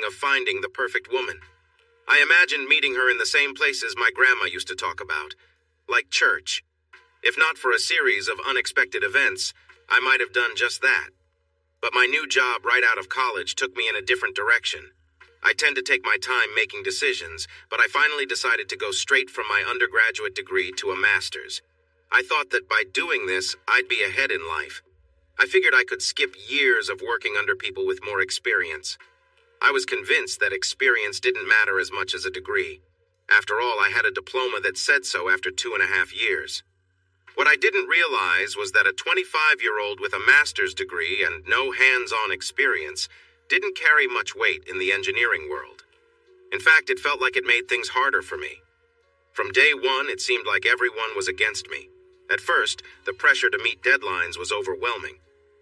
of finding the perfect woman. I imagined meeting her in the same places my grandma used to talk about, like church. If not for a series of unexpected events, I might have done just that. But my new job right out of college took me in a different direction. I tend to take my time making decisions, but I finally decided to go straight from my undergraduate degree to a master's. I thought that by doing this, I'd be ahead in life. I figured I could skip years of working under people with more experience. I was convinced that experience didn't matter as much as a degree. After all, I had a diploma that said so after 2.5 years. What I didn't realize was that a 25-year-old with a master's degree and no hands-on experience didn't carry much weight in the engineering world. In fact, it felt like it made things harder for me. From day one, it seemed like everyone was against me. At first, the pressure to meet deadlines was overwhelming.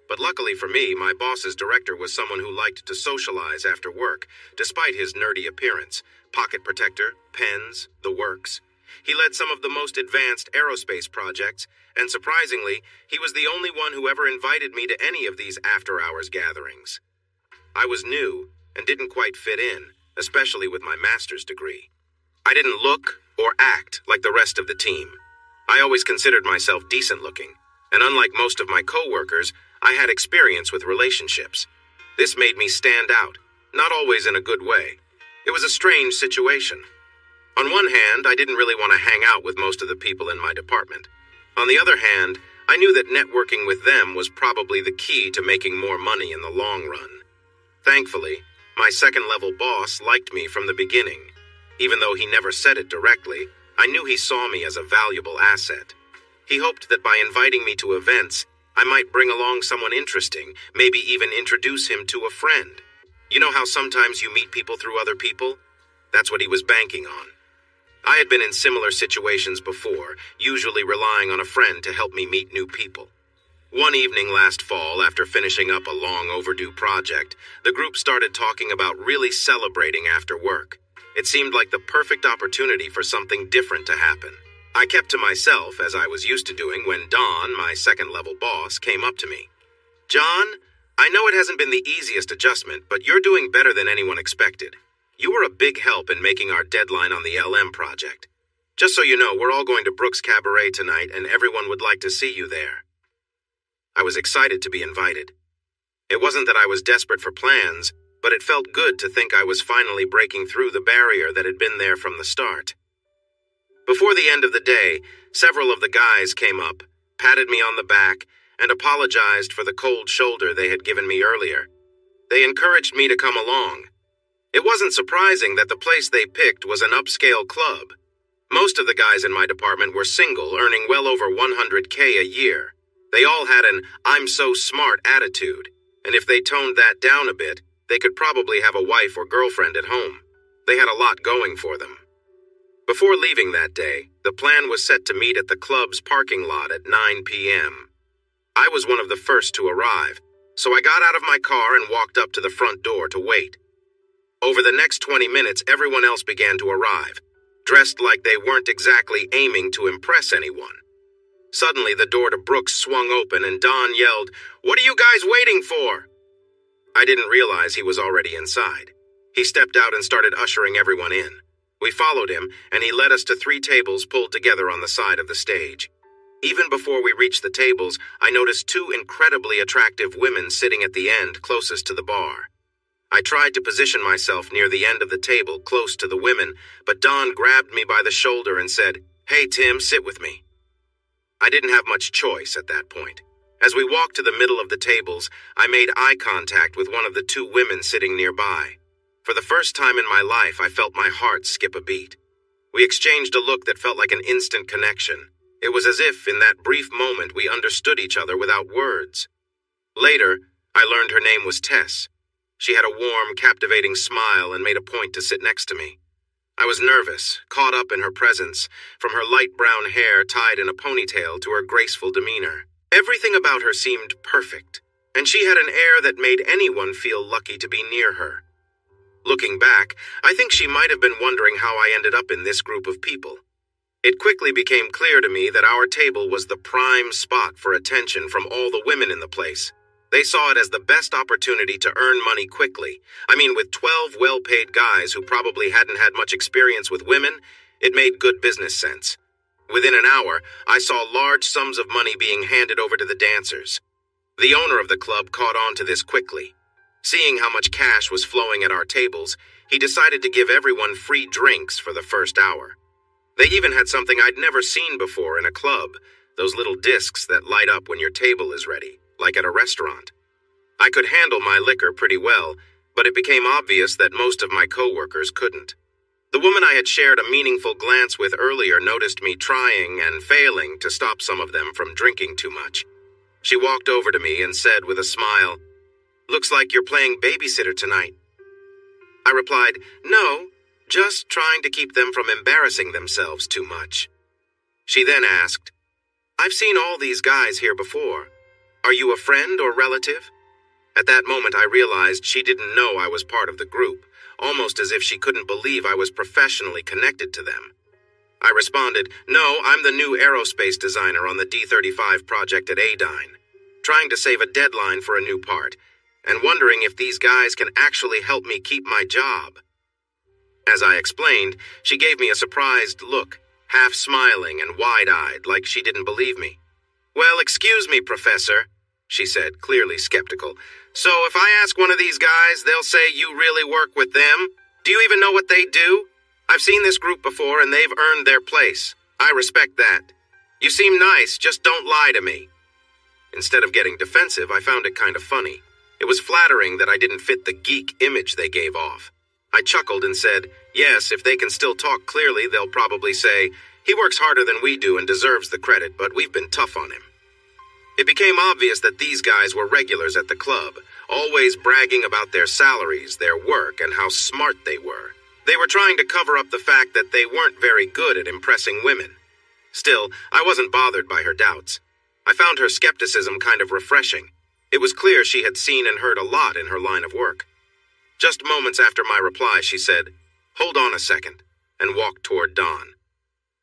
But luckily for me, my boss's director was someone who liked to socialize after work, despite his nerdy appearance. Pocket protector, pens, the works. He led some of the most advanced aerospace projects, and surprisingly, he was the only one who ever invited me to any of these after-hours gatherings. I was new and didn't quite fit in, especially with my master's degree. I didn't look or act like the rest of the team. I always considered myself decent looking, and unlike most of my coworkers, I had experience with relationships. This made me stand out, not always in a good way. It was a strange situation. On one hand, I didn't really want to hang out with most of the people in my department. On the other hand, I knew that networking with them was probably the key to making more money in the long run. Thankfully, my second-level boss liked me from the beginning. Even though he never said it directly, I knew he saw me as a valuable asset. He hoped that by inviting me to events, I might bring along someone interesting, maybe even introduce him to a friend. You know how sometimes you meet people through other people? That's what he was banking on. I had been in similar situations before, usually relying on a friend to help me meet new people. One evening last fall, after finishing up a long overdue project, the group started talking about really celebrating after work. It seemed like the perfect opportunity for something different to happen. I kept to myself, as I was used to doing, when Don, my second-level boss, came up to me. "John, I know it hasn't been the easiest adjustment, but you're doing better than anyone expected. You were a big help in making our deadline on the LM project. Just so you know, we're all going to Brooks Cabaret tonight, and everyone would like to see you there." I was excited to be invited. It wasn't that I was desperate for plans, but it felt good to think I was finally breaking through the barrier that had been there from the start. Before the end of the day, several of the guys came up, patted me on the back, and apologized for the cold shoulder they had given me earlier. They encouraged me to come along. It wasn't surprising that the place they picked was an upscale club. Most of the guys in my department were single, earning well over $100K a year. They all had an "I'm so smart" attitude, and if they toned that down a bit, they could probably have a wife or girlfriend at home. They had a lot going for them. Before leaving that day, the plan was set to meet at the club's parking lot at 9 p.m. I was one of the first to arrive, so I got out of my car and walked up to the front door to wait. Over the next 20 minutes, everyone else began to arrive, dressed like they weren't exactly aiming to impress anyone. Suddenly, the door to Brooks swung open and Don yelled, "What are you guys waiting for?" I didn't realize he was already inside. He stepped out and started ushering everyone in. We followed him, and he led us to 3 tables pulled together on the side of the stage. Even before we reached the tables, I noticed 2 incredibly attractive women sitting at the end closest to the bar. I tried to position myself near the end of the table, close to the women, but Don grabbed me by the shoulder and said, "Hey, Tim, sit with me." I didn't have much choice at that point. As we walked to the middle of the tables, I made eye contact with one of the 2 women sitting nearby. For the first time in my life, I felt my heart skip a beat. We exchanged a look that felt like an instant connection. It was as if, in that brief moment, we understood each other without words. Later, I learned her name was Tess. She had a warm, captivating smile and made a point to sit next to me. I was nervous, caught up in her presence, from her light brown hair tied in a ponytail to her graceful demeanor. Everything about her seemed perfect, and she had an air that made anyone feel lucky to be near her. Looking back, I think she might have been wondering how I ended up in this group of people. It quickly became clear to me that our table was the prime spot for attention from all the women in the place. They saw it as the best opportunity to earn money quickly. I mean, with 12 well-paid guys who probably hadn't had much experience with women, it made good business sense. Within an hour, I saw large sums of money being handed over to the dancers. The owner of the club caught on to this quickly. Seeing how much cash was flowing at our tables, he decided to give everyone free drinks for the first hour. They even had something I'd never seen before in a club, those little discs that light up when your table is ready, like at a restaurant. I could handle my liquor pretty well, but it became obvious that most of my coworkers couldn't. The woman I had shared a meaningful glance with earlier noticed me trying and failing to stop some of them from drinking too much. She walked over to me and said with a smile, "Looks like you're playing babysitter tonight." I replied, "No, just trying to keep them from embarrassing themselves too much." She then asked, "I've seen all these guys here before. Are you a friend or relative?" At that moment, I realized she didn't know I was part of the group, almost as if she couldn't believe I was professionally connected to them. I responded, "No, I'm the new aerospace designer on the D-35 project at Adyne, trying to save a deadline for a new part, and wondering if these guys can actually help me keep my job." As I explained, she gave me a surprised look, half smiling and wide-eyed, like she didn't believe me. "Well, excuse me, Professor," she said, clearly skeptical. "So if I ask one of these guys, they'll say you really work with them? Do you even know what they do? I've seen this group before and they've earned their place. I respect that. You seem nice, just don't lie to me." Instead of getting defensive, I found it kind of funny. It was flattering that I didn't fit the geek image they gave off. I chuckled and said, "Yes, if they can still talk clearly, they'll probably say, 'He works harder than we do and deserves the credit, but we've been tough on him.'" It became obvious that these guys were regulars at the club, always bragging about their salaries, their work, and how smart they were. They were trying to cover up the fact that they weren't very good at impressing women. Still, I wasn't bothered by her doubts. I found her skepticism kind of refreshing. It was clear she had seen and heard a lot in her line of work. Just moments after my reply, she said, "Hold on a second," and walked toward Dawn.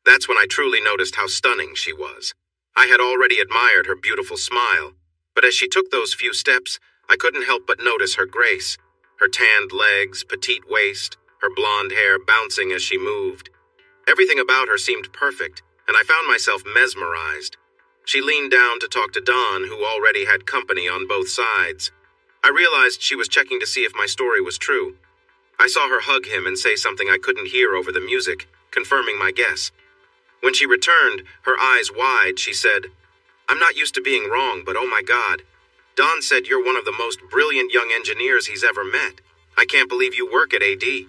That's when I truly noticed how stunning she was. I had already admired her beautiful smile, but as she took those few steps, I couldn't help but notice her grace, her tanned legs, petite waist, her blonde hair bouncing as she moved. Everything about her seemed perfect, and I found myself mesmerized. She leaned down to talk to Dawn, who already had company on both sides. I realized she was checking to see if my story was true. I saw her hug him and say something I couldn't hear over the music, confirming my guess. When she returned, her eyes wide, she said, "I'm not used to being wrong, but oh my God. Don said you're one of the most brilliant young engineers he's ever met. I can't believe you work at AD."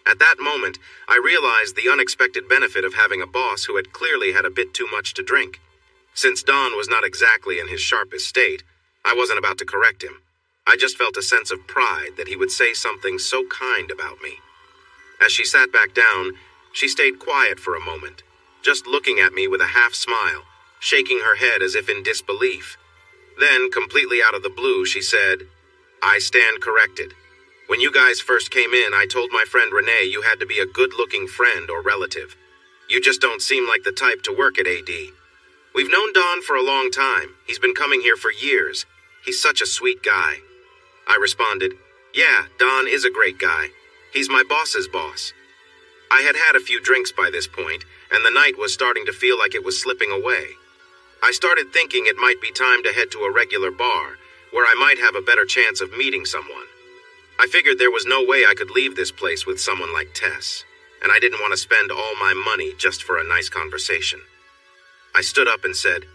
At that moment, I realized the unexpected benefit of having a boss who had clearly had a bit too much to drink. Since Don was not exactly in his sharpest state, I wasn't about to correct him. I just felt a sense of pride that he would say something so kind about me. As she sat back down, she stayed quiet for a moment, just looking at me with a half smile, shaking her head as if in disbelief. Then, completely out of the blue, she said, "I stand corrected. When you guys first came in, I told my friend Renee you had to be a good-looking friend or relative. You just don't seem like the type to work at AD. We've known Don for a long time. He's been coming here for years. He's such a sweet guy." I responded, "Yeah, Don is a great guy. He's my boss's boss." I had had a few drinks by this point, and the night was starting to feel like it was slipping away. I started thinking it might be time to head to a regular bar, where I might have a better chance of meeting someone. I figured there was no way I could leave this place with someone like Tess, and I didn't want to spend all my money just for a nice conversation. I stood up and said,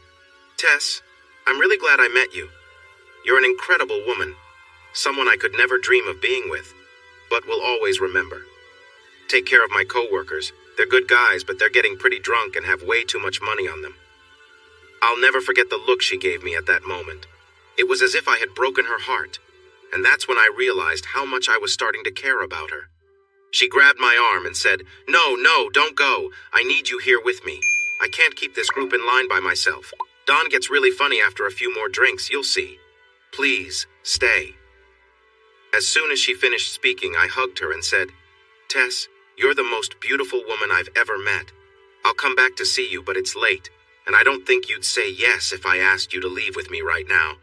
"Tess, I'm really glad I met you. You're an incredible woman, someone I could never dream of being with, but will always remember. Take care of my coworkers. They're good guys, but they're getting pretty drunk and have way too much money on them." I'll never forget the look she gave me at that moment. It was as if I had broken her heart, and that's when I realized how much I was starting to care about her. She grabbed my arm and said, No, don't go. I need you here with me. I can't keep this group in line by myself. Don gets really funny after a few more drinks, you'll see. Please, stay." As soon as she finished speaking, I hugged her and said, "Tess, you're the most beautiful woman I've ever met. I'll come back to see you, but it's late, and I don't think you'd say yes if I asked you to leave with me right now."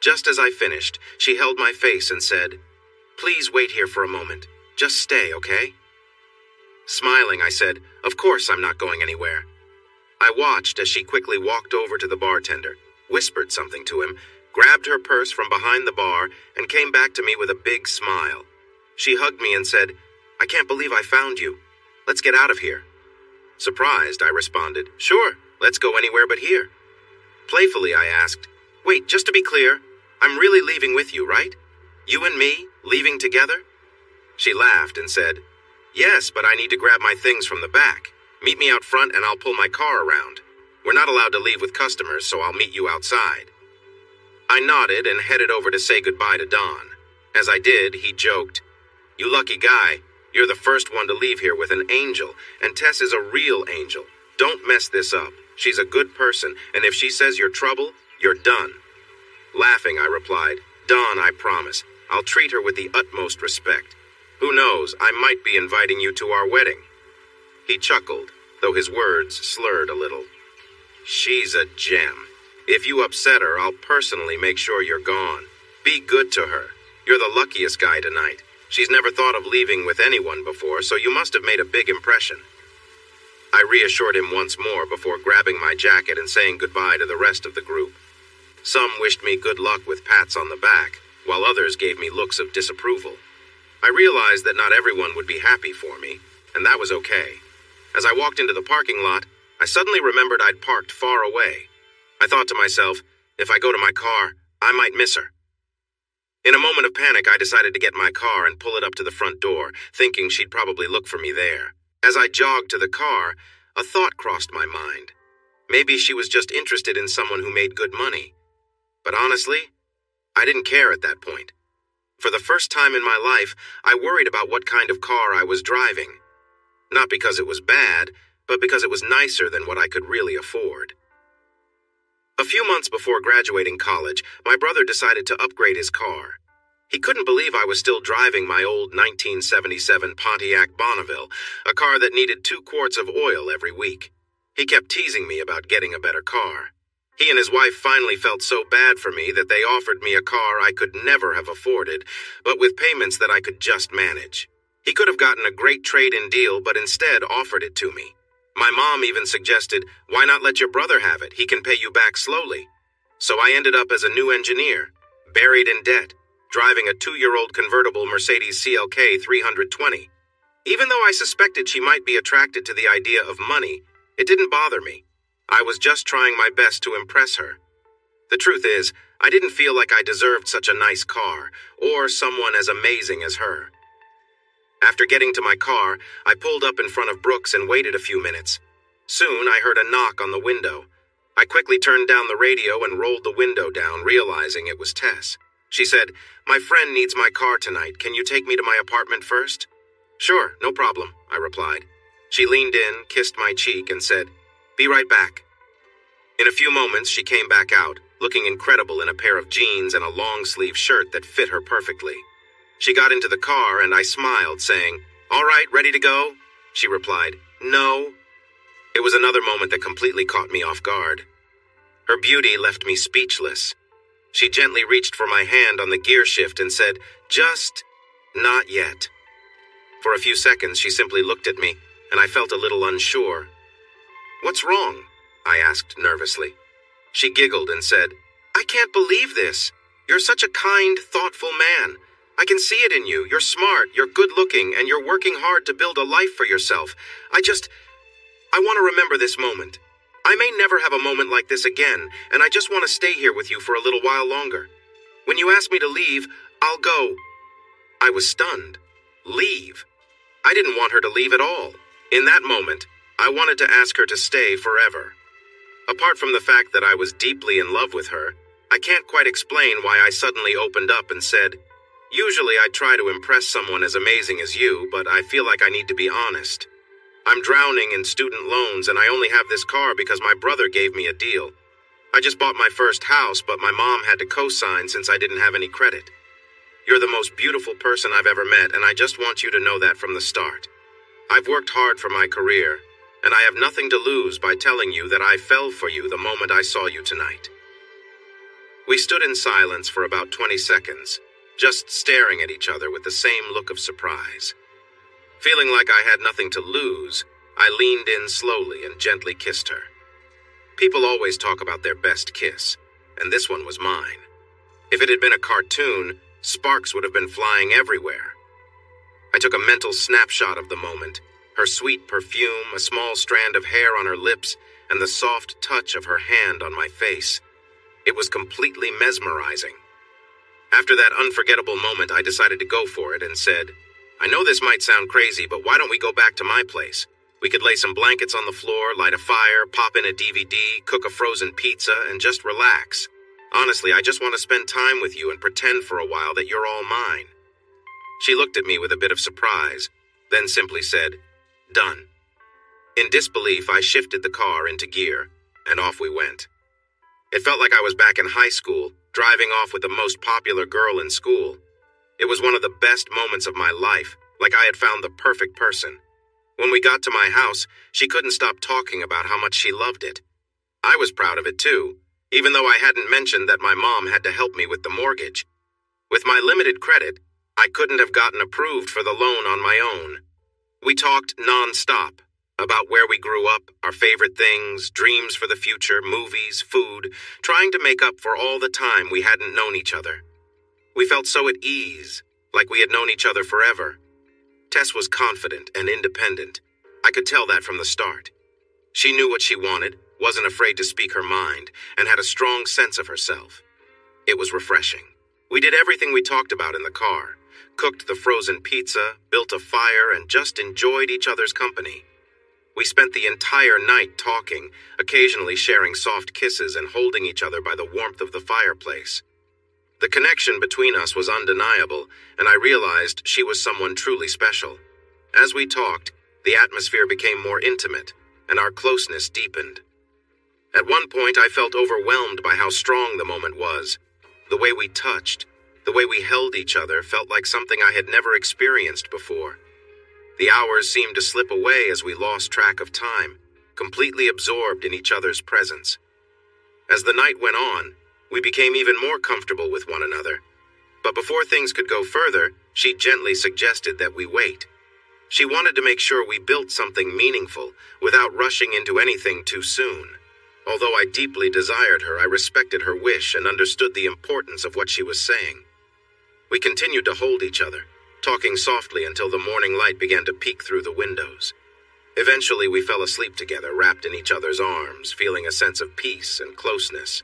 Just as I finished, she held my face and said, "Please wait here for a moment. Just stay, okay?" Smiling, I said, "Of course I'm not going anywhere." I watched as she quickly walked over to the bartender, whispered something to him, grabbed her purse from behind the bar, and came back to me with a big smile. She hugged me and said, "I can't believe I found you. Let's get out of here." Surprised, I responded, "Sure, let's go anywhere but here." Playfully, I asked, "Wait, just to be clear, I'm really leaving with you, right? You and me, leaving together?" She laughed and said, "Yes, but I need to grab my things from the back. Meet me out front and I'll pull my car around. We're not allowed to leave with customers, so I'll meet you outside." I nodded and headed over to say goodbye to Don. As I did, he joked, "You lucky guy. You're the first one to leave here with an angel, and Tess is a real angel. Don't mess this up. She's a good person, and if she says you're trouble, you're done." Laughing, I replied, "Don, I promise. I'll treat her with the utmost respect. Who knows, I might be inviting you to our wedding." He chuckled, though his words slurred a little. "She's a gem. If you upset her, I'll personally make sure you're gone. Be good to her. You're the luckiest guy tonight. She's never thought of leaving with anyone before, so you must have made a big impression." I reassured him once more before grabbing my jacket and saying goodbye to the rest of the group. Some wished me good luck with pats on the back, while others gave me looks of disapproval. I realized that not everyone would be happy for me, and that was okay. As I walked into the parking lot, I suddenly remembered I'd parked far away. I thought to myself, if I go to my car, I might miss her. In a moment of panic, I decided to get my car and pull it up to the front door, thinking she'd probably look for me there. As I jogged to the car, a thought crossed my mind. Maybe she was just interested in someone who made good money. But honestly, I didn't care at that point. For the first time in my life, I worried about what kind of car I was driving. Not because it was bad, but because it was nicer than what I could really afford. A few months before graduating college, my brother decided to upgrade his car. He couldn't believe I was still driving my old 1977 Pontiac Bonneville, a car that needed 2 quarts of oil every week. He kept teasing me about getting a better car. He and his wife finally felt so bad for me that they offered me a car I could never have afforded, but with payments that I could just manage. He could have gotten a great trade-in deal, but instead offered it to me. My mom even suggested, "Why not let your brother have it? He can pay you back slowly." So I ended up as a new engineer, buried in debt, driving a 2-year-old convertible Mercedes CLK 320. Even though I suspected she might be attracted to the idea of money, it didn't bother me. I was just trying my best to impress her. The truth is, I didn't feel like I deserved such a nice car, or someone as amazing as her. After getting to my car, I pulled up in front of Brooks and waited a few minutes. Soon, I heard a knock on the window. I quickly turned down the radio and rolled the window down, realizing it was Tess. She said, "My friend needs my car tonight. Can you take me to my apartment first?" "Sure, no problem," I replied. She leaned in, kissed my cheek, and said, "Be right back." In a few moments, she came back out, looking incredible in a pair of jeans and a long-sleeve shirt that fit her perfectly. She got into the car and I smiled, saying, "All right, ready to go?" She replied, "No." It was another moment that completely caught me off guard. Her beauty left me speechless. She gently reached for my hand on the gear shift and said, "Just not yet." For a few seconds, she simply looked at me, and I felt a little unsure. "What's wrong?" I asked nervously. She giggled and said, "I can't believe this. You're such a kind, thoughtful man. I can see it in you. You're smart, you're good-looking, and you're working hard to build a life for yourself. I want to remember this moment. I may never have a moment like this again, and I just want to stay here with you for a little while longer. When you ask me to leave, I'll go." I was stunned. Leave? I didn't want her to leave at all. In that moment, I wanted to ask her to stay forever. Apart from the fact that I was deeply in love with her, I can't quite explain why I suddenly opened up and said, "Usually I try to impress someone as amazing as you, but I feel like I need to be honest. I'm drowning in student loans and I only have this car because my brother gave me a deal. I just bought my first house, but my mom had to co-sign since I didn't have any credit. You're the most beautiful person I've ever met, and I just want you to know that from the start. I've worked hard for my career, and I have nothing to lose by telling you that I fell for you the moment I saw you tonight." We stood in silence for about 20 seconds, just staring at each other with the same look of surprise. Feeling like I had nothing to lose, I leaned in slowly and gently kissed her. People always talk about their best kiss, and this one was mine. If it had been a cartoon, sparks would have been flying everywhere. I took a mental snapshot of the moment, her sweet perfume, a small strand of hair on her lips, and the soft touch of her hand on my face. It was completely mesmerizing. After that unforgettable moment, I decided to go for it and said, "I know this might sound crazy, but why don't we go back to my place? We could lay some blankets on the floor, light a fire, pop in a DVD, cook a frozen pizza, and just relax. Honestly, I just want to spend time with you and pretend for a while that you're all mine." She looked at me with a bit of surprise, then simply said, "Done." In disbelief, I shifted the car into gear, and off we went. It felt like I was back in high school, driving off with the most popular girl in school. It was one of the best moments of my life, like I had found the perfect person. When we got to my house, she couldn't stop talking about how much she loved it. I was proud of it too, even though I hadn't mentioned that my mom had to help me with the mortgage. With my limited credit, I couldn't have gotten approved for the loan on my own. We talked non-stop about where we grew up, our favorite things, dreams for the future, movies, food, trying to make up for all the time we hadn't known each other. We felt so at ease, like we had known each other forever. Tess was confident and independent. I could tell that from the start. She knew what she wanted, wasn't afraid to speak her mind, and had a strong sense of herself. It was refreshing. We did everything we talked about in the car, cooked the frozen pizza, built a fire, and just enjoyed each other's company. We spent the entire night talking, occasionally sharing soft kisses and holding each other by the warmth of the fireplace. The connection between us was undeniable, and I realized she was someone truly special. As we talked, the atmosphere became more intimate, and our closeness deepened. At one point, I felt overwhelmed by how strong the moment was. The way we touched, the way we held each other felt like something I had never experienced before. The hours seemed to slip away as we lost track of time, completely absorbed in each other's presence. As the night went on, we became even more comfortable with one another. But before things could go further, she gently suggested that we wait. She wanted to make sure we built something meaningful without rushing into anything too soon. Although I deeply desired her, I respected her wish and understood the importance of what she was saying. We continued to hold each other, talking softly until the morning light began to peek through the windows. Eventually, we fell asleep together, wrapped in each other's arms, feeling a sense of peace and closeness.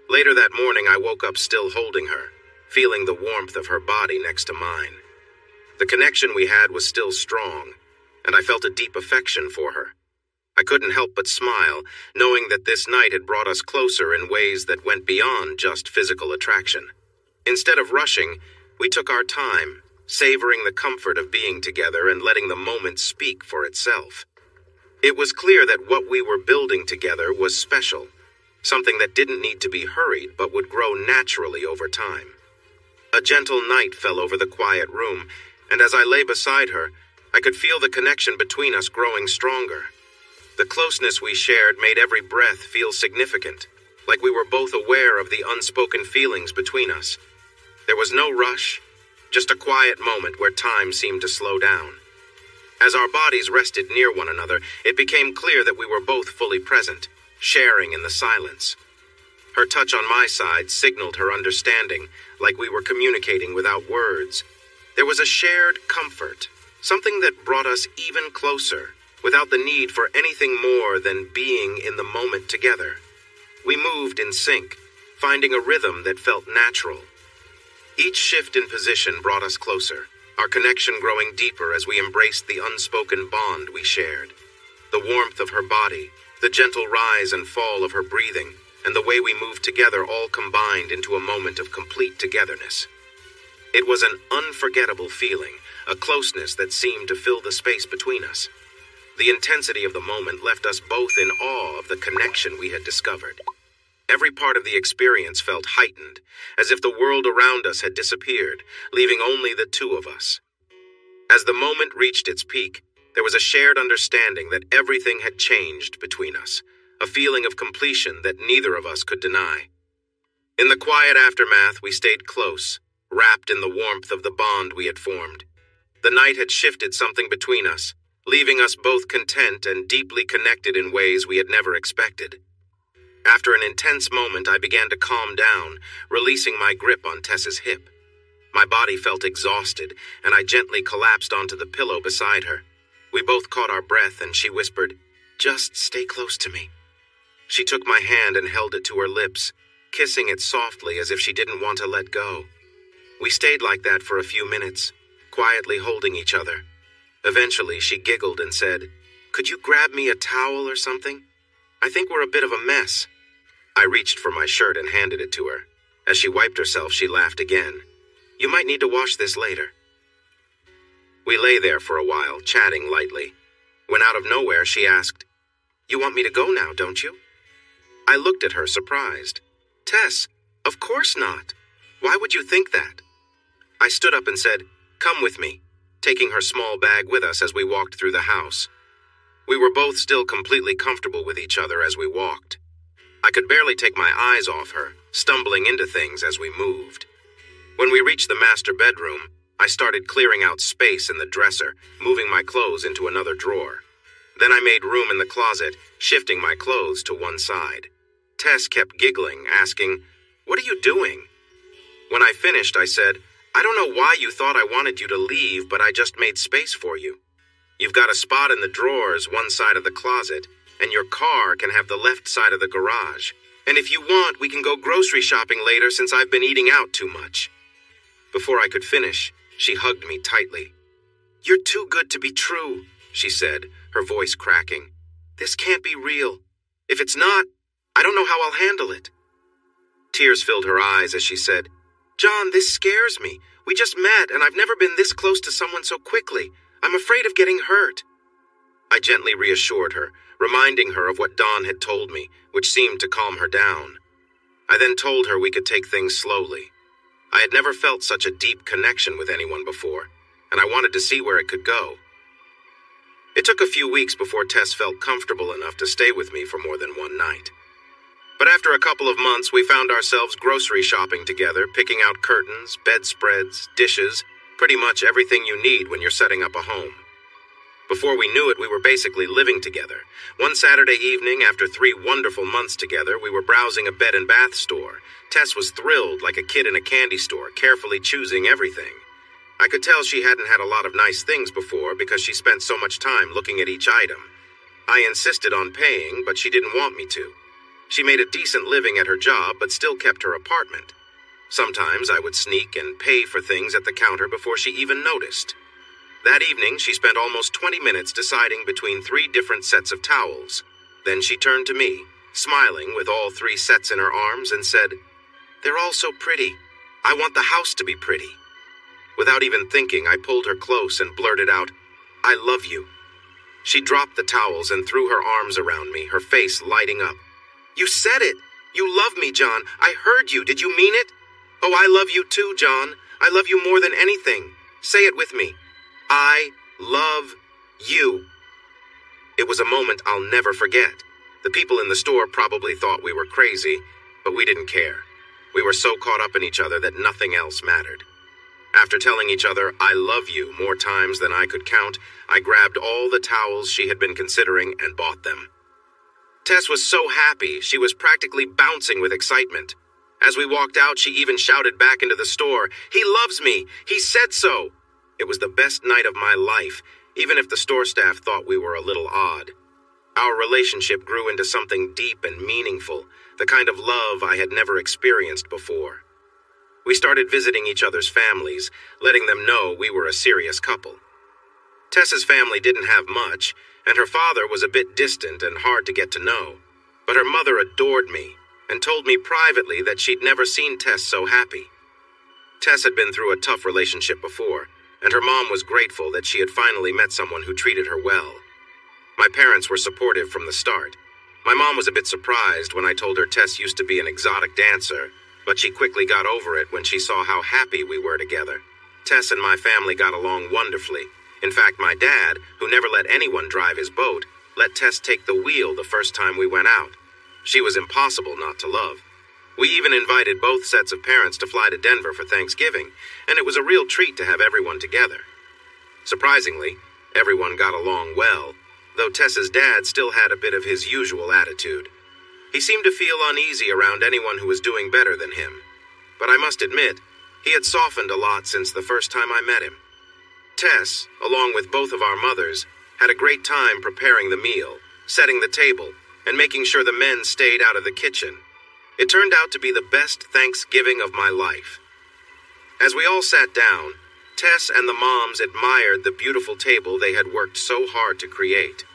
Later that morning, I woke up still holding her, feeling the warmth of her body next to mine. The connection we had was still strong, and I felt a deep affection for her. I couldn't help but smile, knowing that this night had brought us closer in ways that went beyond just physical attraction. Instead of rushing, we took our time, savoring the comfort of being together and letting the moment speak for itself. It was clear that what we were building together was special, something that didn't need to be hurried but would grow naturally over time. A gentle night fell over the quiet room, and as I lay beside her, I could feel the connection between us growing stronger. The closeness we shared made every breath feel significant, like we were both aware of the unspoken feelings between us. There was no rush, just a quiet moment where time seemed to slow down. As our bodies rested near one another, it became clear that we were both fully present, sharing in the silence. Her touch on my side signaled her understanding, like we were communicating without words. There was a shared comfort, something that brought us even closer, without the need for anything more than being in the moment together. We moved in sync, finding a rhythm that felt natural. Each shift in position brought us closer, our connection growing deeper as we embraced the unspoken bond we shared. The warmth of her body, the gentle rise and fall of her breathing, and the way we moved together all combined into a moment of complete togetherness. It was an unforgettable feeling, a closeness that seemed to fill the space between us. The intensity of the moment left us both in awe of the connection we had discovered. Every part of the experience felt heightened, as if the world around us had disappeared, leaving only the two of us. As the moment reached its peak, there was a shared understanding that everything had changed between us, a feeling of completion that neither of us could deny. In the quiet aftermath, we stayed close, wrapped in the warmth of the bond we had formed. The night had shifted something between us, leaving us both content and deeply connected in ways we had never expected. After an intense moment, I began to calm down, releasing my grip on Tess's hip. My body felt exhausted, and I gently collapsed onto the pillow beside her. We both caught our breath, and she whispered, "Just stay close to me." She took my hand and held it to her lips, kissing it softly as if she didn't want to let go. We stayed like that for a few minutes, quietly holding each other. Eventually, she giggled and said, "Could you grab me a towel or something? I think we're a bit of a mess." I reached for my shirt and handed it to her. As she wiped herself, she laughed again. "You might need to wash this later." We lay there for a while, chatting lightly. When out of nowhere, she asked, "You want me to go now, don't you?" I looked at her, surprised. "Tess, of course not. Why would you think that?" I stood up and said, "Come with me," taking her small bag with us as we walked through the house. We were both still completely comfortable with each other as we walked. I could barely take my eyes off her, stumbling into things as we moved. When we reached the master bedroom, I started clearing out space in the dresser, moving my clothes into another drawer. Then I made room in the closet, shifting my clothes to one side. Tess kept giggling, asking, "What are you doing?" When I finished, I said, "I don't know why you thought I wanted you to leave, but I just made space for you. You've got a spot in the drawers, one side of the closet, and your car can have the left side of the garage. And if you want, we can go grocery shopping later since I've been eating out too much." Before I could finish, she hugged me tightly. "You're too good to be true," she said, her voice cracking. "This can't be real. If it's not, I don't know how I'll handle it." Tears filled her eyes as she said, "John, this scares me. We just met, and I've never been this close to someone so quickly. I'm afraid of getting hurt." I gently reassured her, reminding her of what Dawn had told me, which seemed to calm her down. I then told her we could take things slowly. I had never felt such a deep connection with anyone before, and I wanted to see where it could go. It took a few weeks before Tess felt comfortable enough to stay with me for more than one night. But after a couple of months, we found ourselves grocery shopping together, picking out curtains, bedspreads, dishes, pretty much everything you need when you're setting up a home. Before we knew it, we were basically living together. One Saturday evening, after 3 wonderful months together, we were browsing a bed and bath store. Tess was thrilled, like a kid in a candy store, carefully choosing everything. I could tell she hadn't had a lot of nice things before because she spent so much time looking at each item. I insisted on paying, but she didn't want me to. She made a decent living at her job, but still kept her apartment. Sometimes I would sneak and pay for things at the counter before she even noticed. That evening, she spent almost 20 minutes deciding between 3 different sets of towels. Then she turned to me, smiling with all 3 sets in her arms, and said, "They're all so pretty. I want the house to be pretty." Without even thinking, I pulled her close and blurted out, "I love you." She dropped the towels and threw her arms around me, her face lighting up. "You said it! You love me, John. I heard you. Did you mean it? Oh, I love you too, John. I love you more than anything. Say it with me. I love you." It was a moment I'll never forget. The people in the store probably thought we were crazy, but we didn't care. We were so caught up in each other that nothing else mattered. After telling each other, "I love you," more times than I could count, I grabbed all the towels she had been considering and bought them. Tess was so happy, she was practically bouncing with excitement. As we walked out, she even shouted back into the store, "He loves me! He said so!" It was the best night of my life, even if the store staff thought we were a little odd. Our relationship grew into something deep and meaningful, the kind of love I had never experienced before. We started visiting each other's families, letting them know we were a serious couple. Tess's family didn't have much, and her father was a bit distant and hard to get to know. But her mother adored me and told me privately that she'd never seen Tess so happy. Tess had been through a tough relationship before, and her mom was grateful that she had finally met someone who treated her well. My parents were supportive from the start. My mom was a bit surprised when I told her Tess used to be an exotic dancer, but she quickly got over it when she saw how happy we were together. Tess and my family got along wonderfully. In fact, my dad, who never let anyone drive his boat, let Tess take the wheel the first time we went out. She was impossible not to love. We even invited both sets of parents to fly to Denver for Thanksgiving, and it was a real treat to have everyone together. Surprisingly, everyone got along well, though Tess's dad still had a bit of his usual attitude. He seemed to feel uneasy around anyone who was doing better than him. But I must admit, he had softened a lot since the first time I met him. Tess, along with both of our mothers, had a great time preparing the meal, setting the table, and making sure the men stayed out of the kitchen. It turned out to be the best Thanksgiving of my life. As we all sat down, Tess and the moms admired the beautiful table they had worked so hard to create.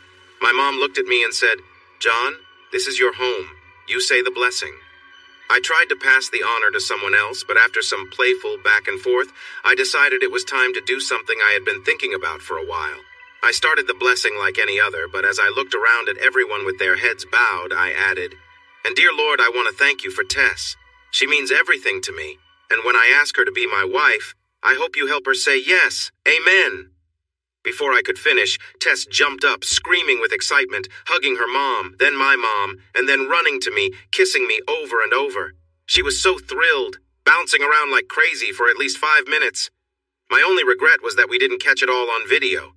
My mom looked at me and said, "John, this is your home. You say the blessing." I tried to pass the honor to someone else, but after some playful back and forth, I decided it was time to do something I had been thinking about for a while. I started the blessing like any other, but as I looked around at everyone with their heads bowed, I added, "And dear Lord, I want to thank you for Tess. She means everything to me, and when I ask her to be my wife, I hope you help her say yes, amen." Before I could finish, Tess jumped up, screaming with excitement, hugging her mom, then my mom, and then running to me, kissing me over and over. She was so thrilled, bouncing around like crazy for at least 5 minutes. My only regret was that we didn't catch it all on video.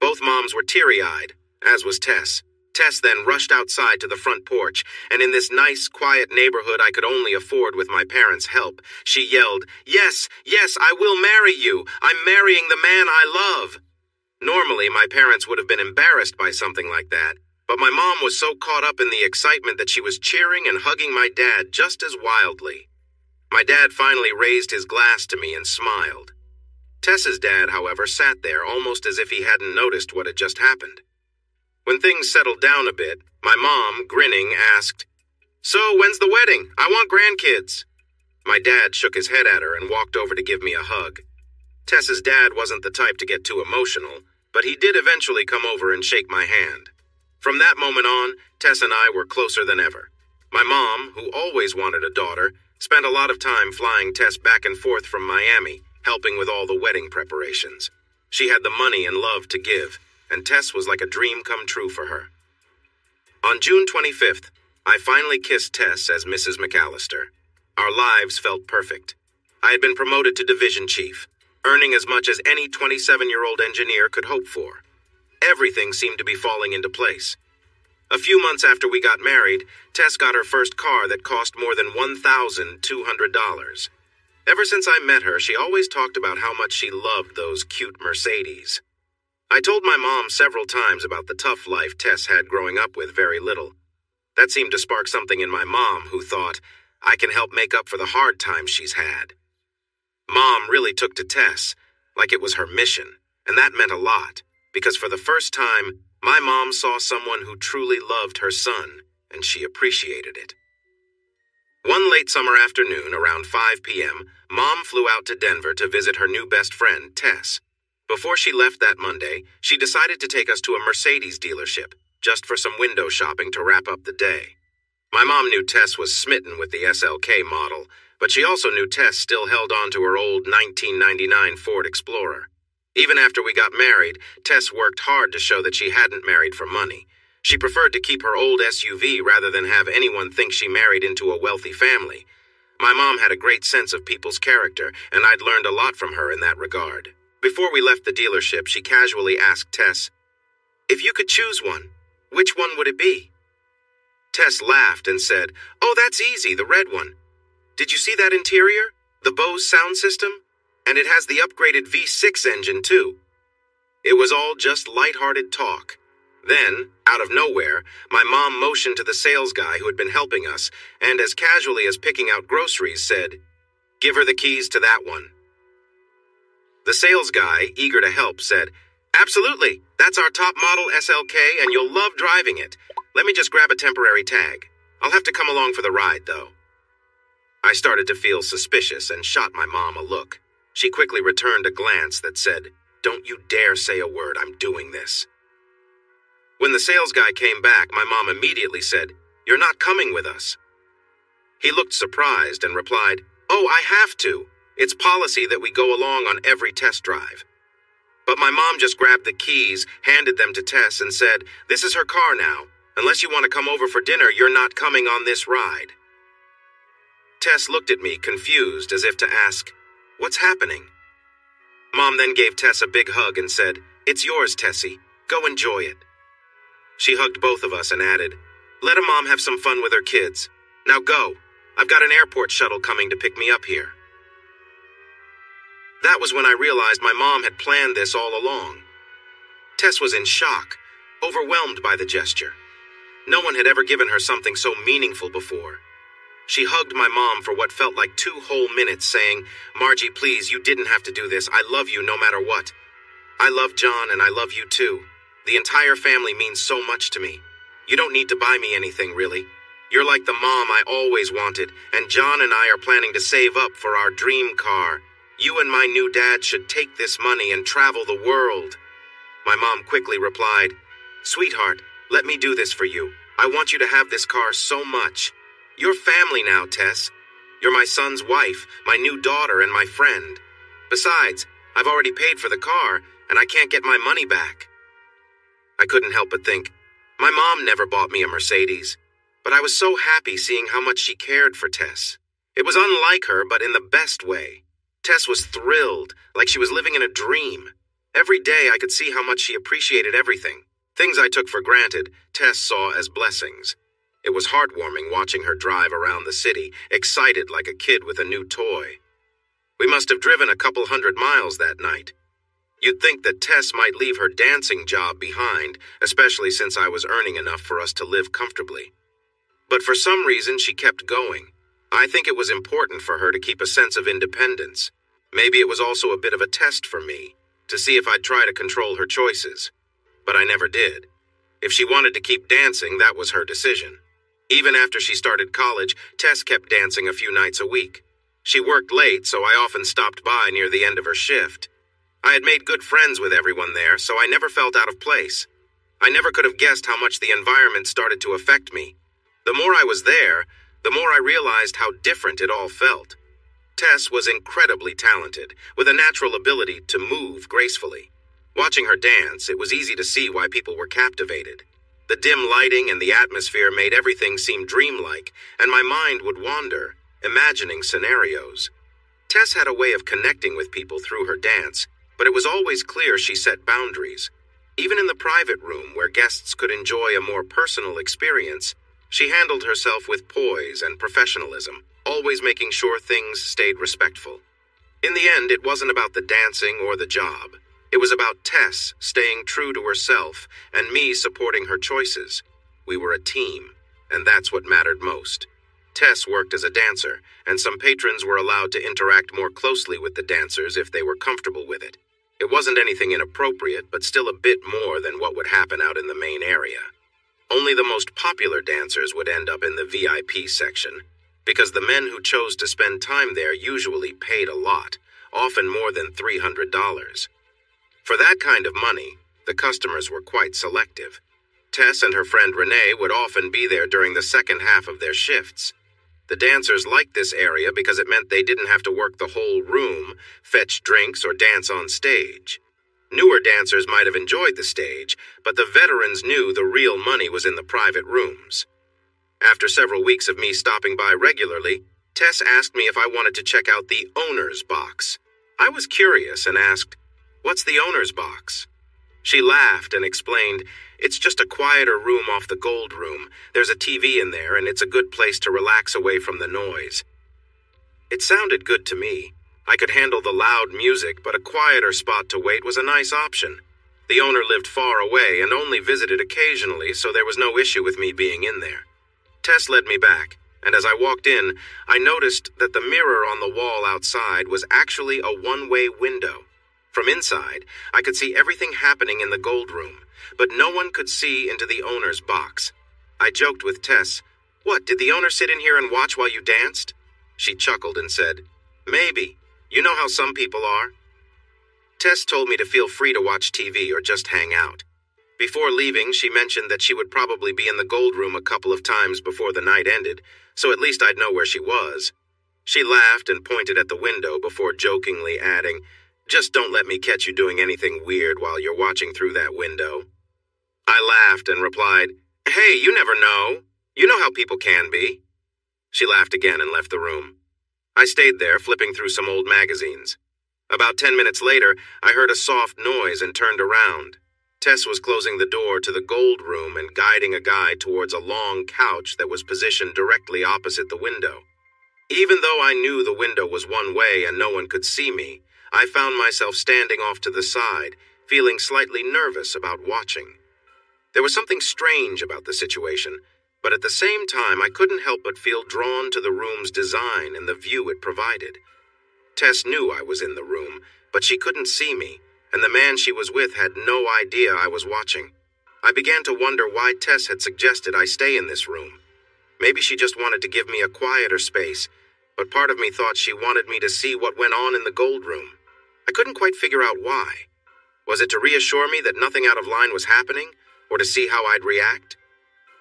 Both moms were teary-eyed, as was Tess. Tess then rushed outside to the front porch, and in this nice, quiet neighborhood I could only afford with my parents' help, she yelled, "Yes, yes, I will marry you. I'm marrying the man I love." Normally, my parents would have been embarrassed by something like that, but my mom was so caught up in the excitement that she was cheering and hugging my dad just as wildly. My dad finally raised his glass to me and smiled. Tess's dad, however, sat there almost as if he hadn't noticed what had just happened. When things settled down a bit, my mom, grinning, asked, "So, when's the wedding? I want grandkids." My dad shook his head at her and walked over to give me a hug. Tess's dad wasn't the type to get too emotional, but he did eventually come over and shake my hand. From that moment on, Tess and I were closer than ever. My mom, who always wanted a daughter, spent a lot of time flying Tess back and forth from Miami, helping with all the wedding preparations. She had the money and love to give, and Tess was like a dream come true for her. On June 25th, I finally kissed Tess as Mrs. McAllister. Our lives felt perfect. I had been promoted to division chief, earning as much as any 27-year-old engineer could hope for. Everything seemed to be falling into place. A few months after we got married, Tess got her first car that cost more than $1,200. Ever since I met her, she always talked about how much she loved those cute Mercedes. I told my mom several times about the tough life Tess had growing up with very little. That seemed to spark something in my mom, who thought, I can help make up for the hard times she's had. Mom really took to Tess, like it was her mission, and that meant a lot, because for the first time, my mom saw someone who truly loved her son, and she appreciated it. One late summer afternoon, around 5 p.m., Mom flew out to Denver to visit her new best friend, Tess. Before she left that Monday, she decided to take us to a Mercedes dealership, just for some window shopping to wrap up the day. My mom knew Tess was smitten with the SLK model, but she also knew Tess still held on to her old 1999 Ford Explorer. Even after we got married, Tess worked hard to show that she hadn't married for money. She preferred to keep her old SUV rather than have anyone think she married into a wealthy family. My mom had a great sense of people's character, and I'd learned a lot from her in that regard. Before we left the dealership, she casually asked Tess, "If you could choose one, which one would it be?" Tess laughed and said, "Oh, that's easy, the red one. Did you see that interior? The Bose sound system? And it has the upgraded V6 engine, too." It was all just lighthearted talk. Then, out of nowhere, my mom motioned to the sales guy who had been helping us, and as casually as picking out groceries, said, "Give her the keys to that one." The sales guy, eager to help, said, "Absolutely, that's our top model SLK, and you'll love driving it. Let me just grab a temporary tag. I'll have to come along for the ride, though." I started to feel suspicious and shot my mom a look. She quickly returned a glance that said, "Don't you dare say a word, I'm doing this." When the sales guy came back, my mom immediately said, "You're not coming with us." He looked surprised and replied, "Oh, I have to. It's policy that we go along on every test drive." But my mom just grabbed the keys, handed them to Tess, and said, "This is her car now. Unless you want to come over for dinner, you're not coming on this ride." Tess looked at me, confused, as if to ask, "What's happening?" Mom then gave Tess a big hug and said, "It's yours, Tessie. Go enjoy it." She hugged both of us and added, "Let a mom have some fun with her kids. Now go. I've got an airport shuttle coming to pick me up here." That was when I realized my mom had planned this all along. Tess was in shock, overwhelmed by the gesture. No one had ever given her something so meaningful before. She hugged my mom for what felt like 2 whole minutes, saying, "Margie, please, you didn't have to do this. I love you no matter what. I love John and I love you too. The entire family means so much to me. You don't need to buy me anything, really. You're like the mom I always wanted, and John and I are planning to save up for our dream car. You and my new dad should take this money and travel the world." My mom quickly replied, "Sweetheart, let me do this for you. I want you to have this car so much. You're family now, Tess. You're my son's wife, my new daughter, and my friend. Besides, I've already paid for the car, and I can't get my money back." I couldn't help but think, my mom never bought me a Mercedes, but I was so happy seeing how much she cared for Tess. It was unlike her, but in the best way. Tess was thrilled, like she was living in a dream. Every day I could see how much she appreciated everything. Things I took for granted, Tess saw as blessings. It was heartwarming watching her drive around the city, excited like a kid with a new toy. We must have driven a couple 100 miles that night. You'd think that Tess might leave her dancing job behind, especially since I was earning enough for us to live comfortably. But for some reason, she kept going. I think it was important for her to keep a sense of independence. Maybe it was also a bit of a test for me, to see if I'd try to control her choices. But I never did. If she wanted to keep dancing, that was her decision. Even after she started college, Tess kept dancing a few nights a week. She worked late, so I often stopped by near the end of her shift. I had made good friends with everyone there, so I never felt out of place. I never could have guessed how much the environment started to affect me. The more I was there, the more I realized how different it all felt. Tess was incredibly talented, with a natural ability to move gracefully. Watching her dance, it was easy to see why people were captivated. The dim lighting and the atmosphere made everything seem dreamlike, and my mind would wander, imagining scenarios. Tess had a way of connecting with people through her dance, but it was always clear she set boundaries. Even in the private room, where guests could enjoy a more personal experience, she handled herself with poise and professionalism, always making sure things stayed respectful. In the end, it wasn't about the dancing or the job. It was about Tess staying true to herself and me supporting her choices. We were a team, and that's what mattered most. Tess worked as a dancer, and some patrons were allowed to interact more closely with the dancers if they were comfortable with it. It wasn't anything inappropriate, but still a bit more than what would happen out in the main area. Only the most popular dancers would end up in the VIP section, because the men who chose to spend time there usually paid a lot, often more than $300. For that kind of money, the customers were quite selective. Tess and her friend Renee would often be there during the second half of their shifts. The dancers liked this area because it meant they didn't have to work the whole room, fetch drinks, or dance on stage. Newer dancers might have enjoyed the stage, but the veterans knew the real money was in the private rooms. After several weeks of me stopping by regularly, Tess asked me if I wanted to check out the owner's box. I was curious and asked, "What's the owner's box?" She laughed and explained, "It's just a quieter room off the gold room. There's a TV in there, and it's a good place to relax away from the noise." It sounded good to me. I could handle the loud music, but a quieter spot to wait was a nice option. The owner lived far away and only visited occasionally, so there was no issue with me being in there. Tess led me back, and as I walked in, I noticed that the mirror on the wall outside was actually a one-way window. From inside, I could see everything happening in the gold room, but no one could see into the owner's box. I joked with Tess, "What, did the owner sit in here and watch while you danced?" She chuckled and said, "Maybe. You know how some people are." Tess told me to feel free to watch TV or just hang out. Before leaving, she mentioned that she would probably be in the gold room a couple of times before the night ended, so at least I'd know where she was. She laughed and pointed at the window before jokingly adding, "Just don't let me catch you doing anything weird while you're watching through that window." I laughed and replied, "Hey, you never know. You know how people can be." She laughed again and left the room. I stayed there, flipping through some old magazines. About 10 minutes later, I heard a soft noise and turned around. Tess was closing the door to the gold room and guiding a guy towards a long couch that was positioned directly opposite the window. Even though I knew the window was one way and no one could see me, I found myself standing off to the side, feeling slightly nervous about watching. There was something strange about the situation, but at the same time I couldn't help but feel drawn to the room's design and the view it provided. Tess knew I was in the room, but she couldn't see me, and the man she was with had no idea I was watching. I began to wonder why Tess had suggested I stay in this room. Maybe she just wanted to give me a quieter space, but part of me thought she wanted me to see what went on in the gold room. I couldn't quite figure out why. Was it to reassure me that nothing out of line was happening, or to see how I'd react?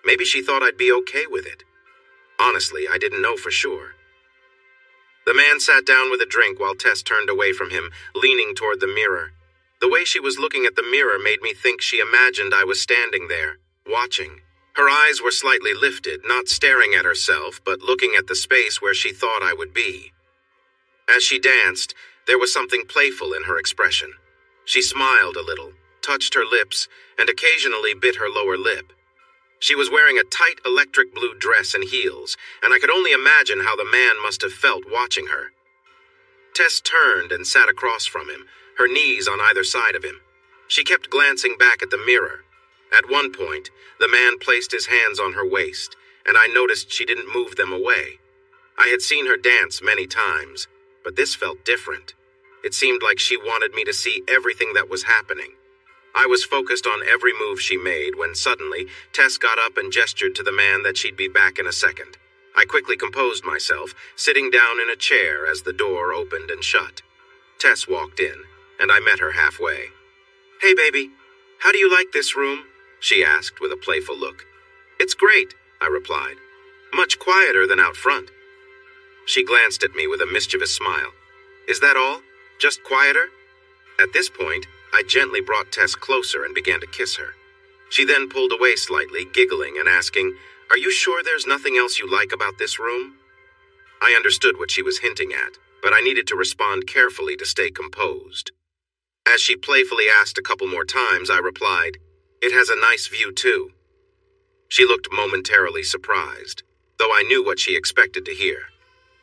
Maybe she thought I'd be okay with it. Honestly, I didn't know for sure. The man sat down with a drink while Tess turned away from him, leaning toward the mirror. The way she was looking at the mirror made me think she imagined I was standing there, watching. Her eyes were slightly lifted, not staring at herself, but looking at the space where she thought I would be. As she danced, there was something playful in her expression. She smiled a little, touched her lips, and occasionally bit her lower lip. She was wearing a tight electric blue dress and heels, and I could only imagine how the man must have felt watching her. Tess turned and sat across from him, her knees on either side of him. She kept glancing back at the mirror. At one point, the man placed his hands on her waist, and I noticed she didn't move them away. I had seen her dance many times, but this felt different. It seemed like she wanted me to see everything that was happening. I was focused on every move she made when suddenly Tess got up and gestured to the man that she'd be back in a second. I quickly composed myself, sitting down in a chair as the door opened and shut. Tess walked in, and I met her halfway. "Hey, baby, how do you like this room?" she asked with a playful look. "It's great," I replied. "Much quieter than out front." She glanced at me with a mischievous smile. "Is that all? Just quieter?" At this point, I gently brought Tess closer and began to kiss her. She then pulled away slightly, giggling and asking, "Are you sure there's nothing else you like about this room?" I understood what she was hinting at, but I needed to respond carefully to stay composed. As she playfully asked a couple more times, I replied, "It has a nice view too." She looked momentarily surprised, though I knew what she expected to hear.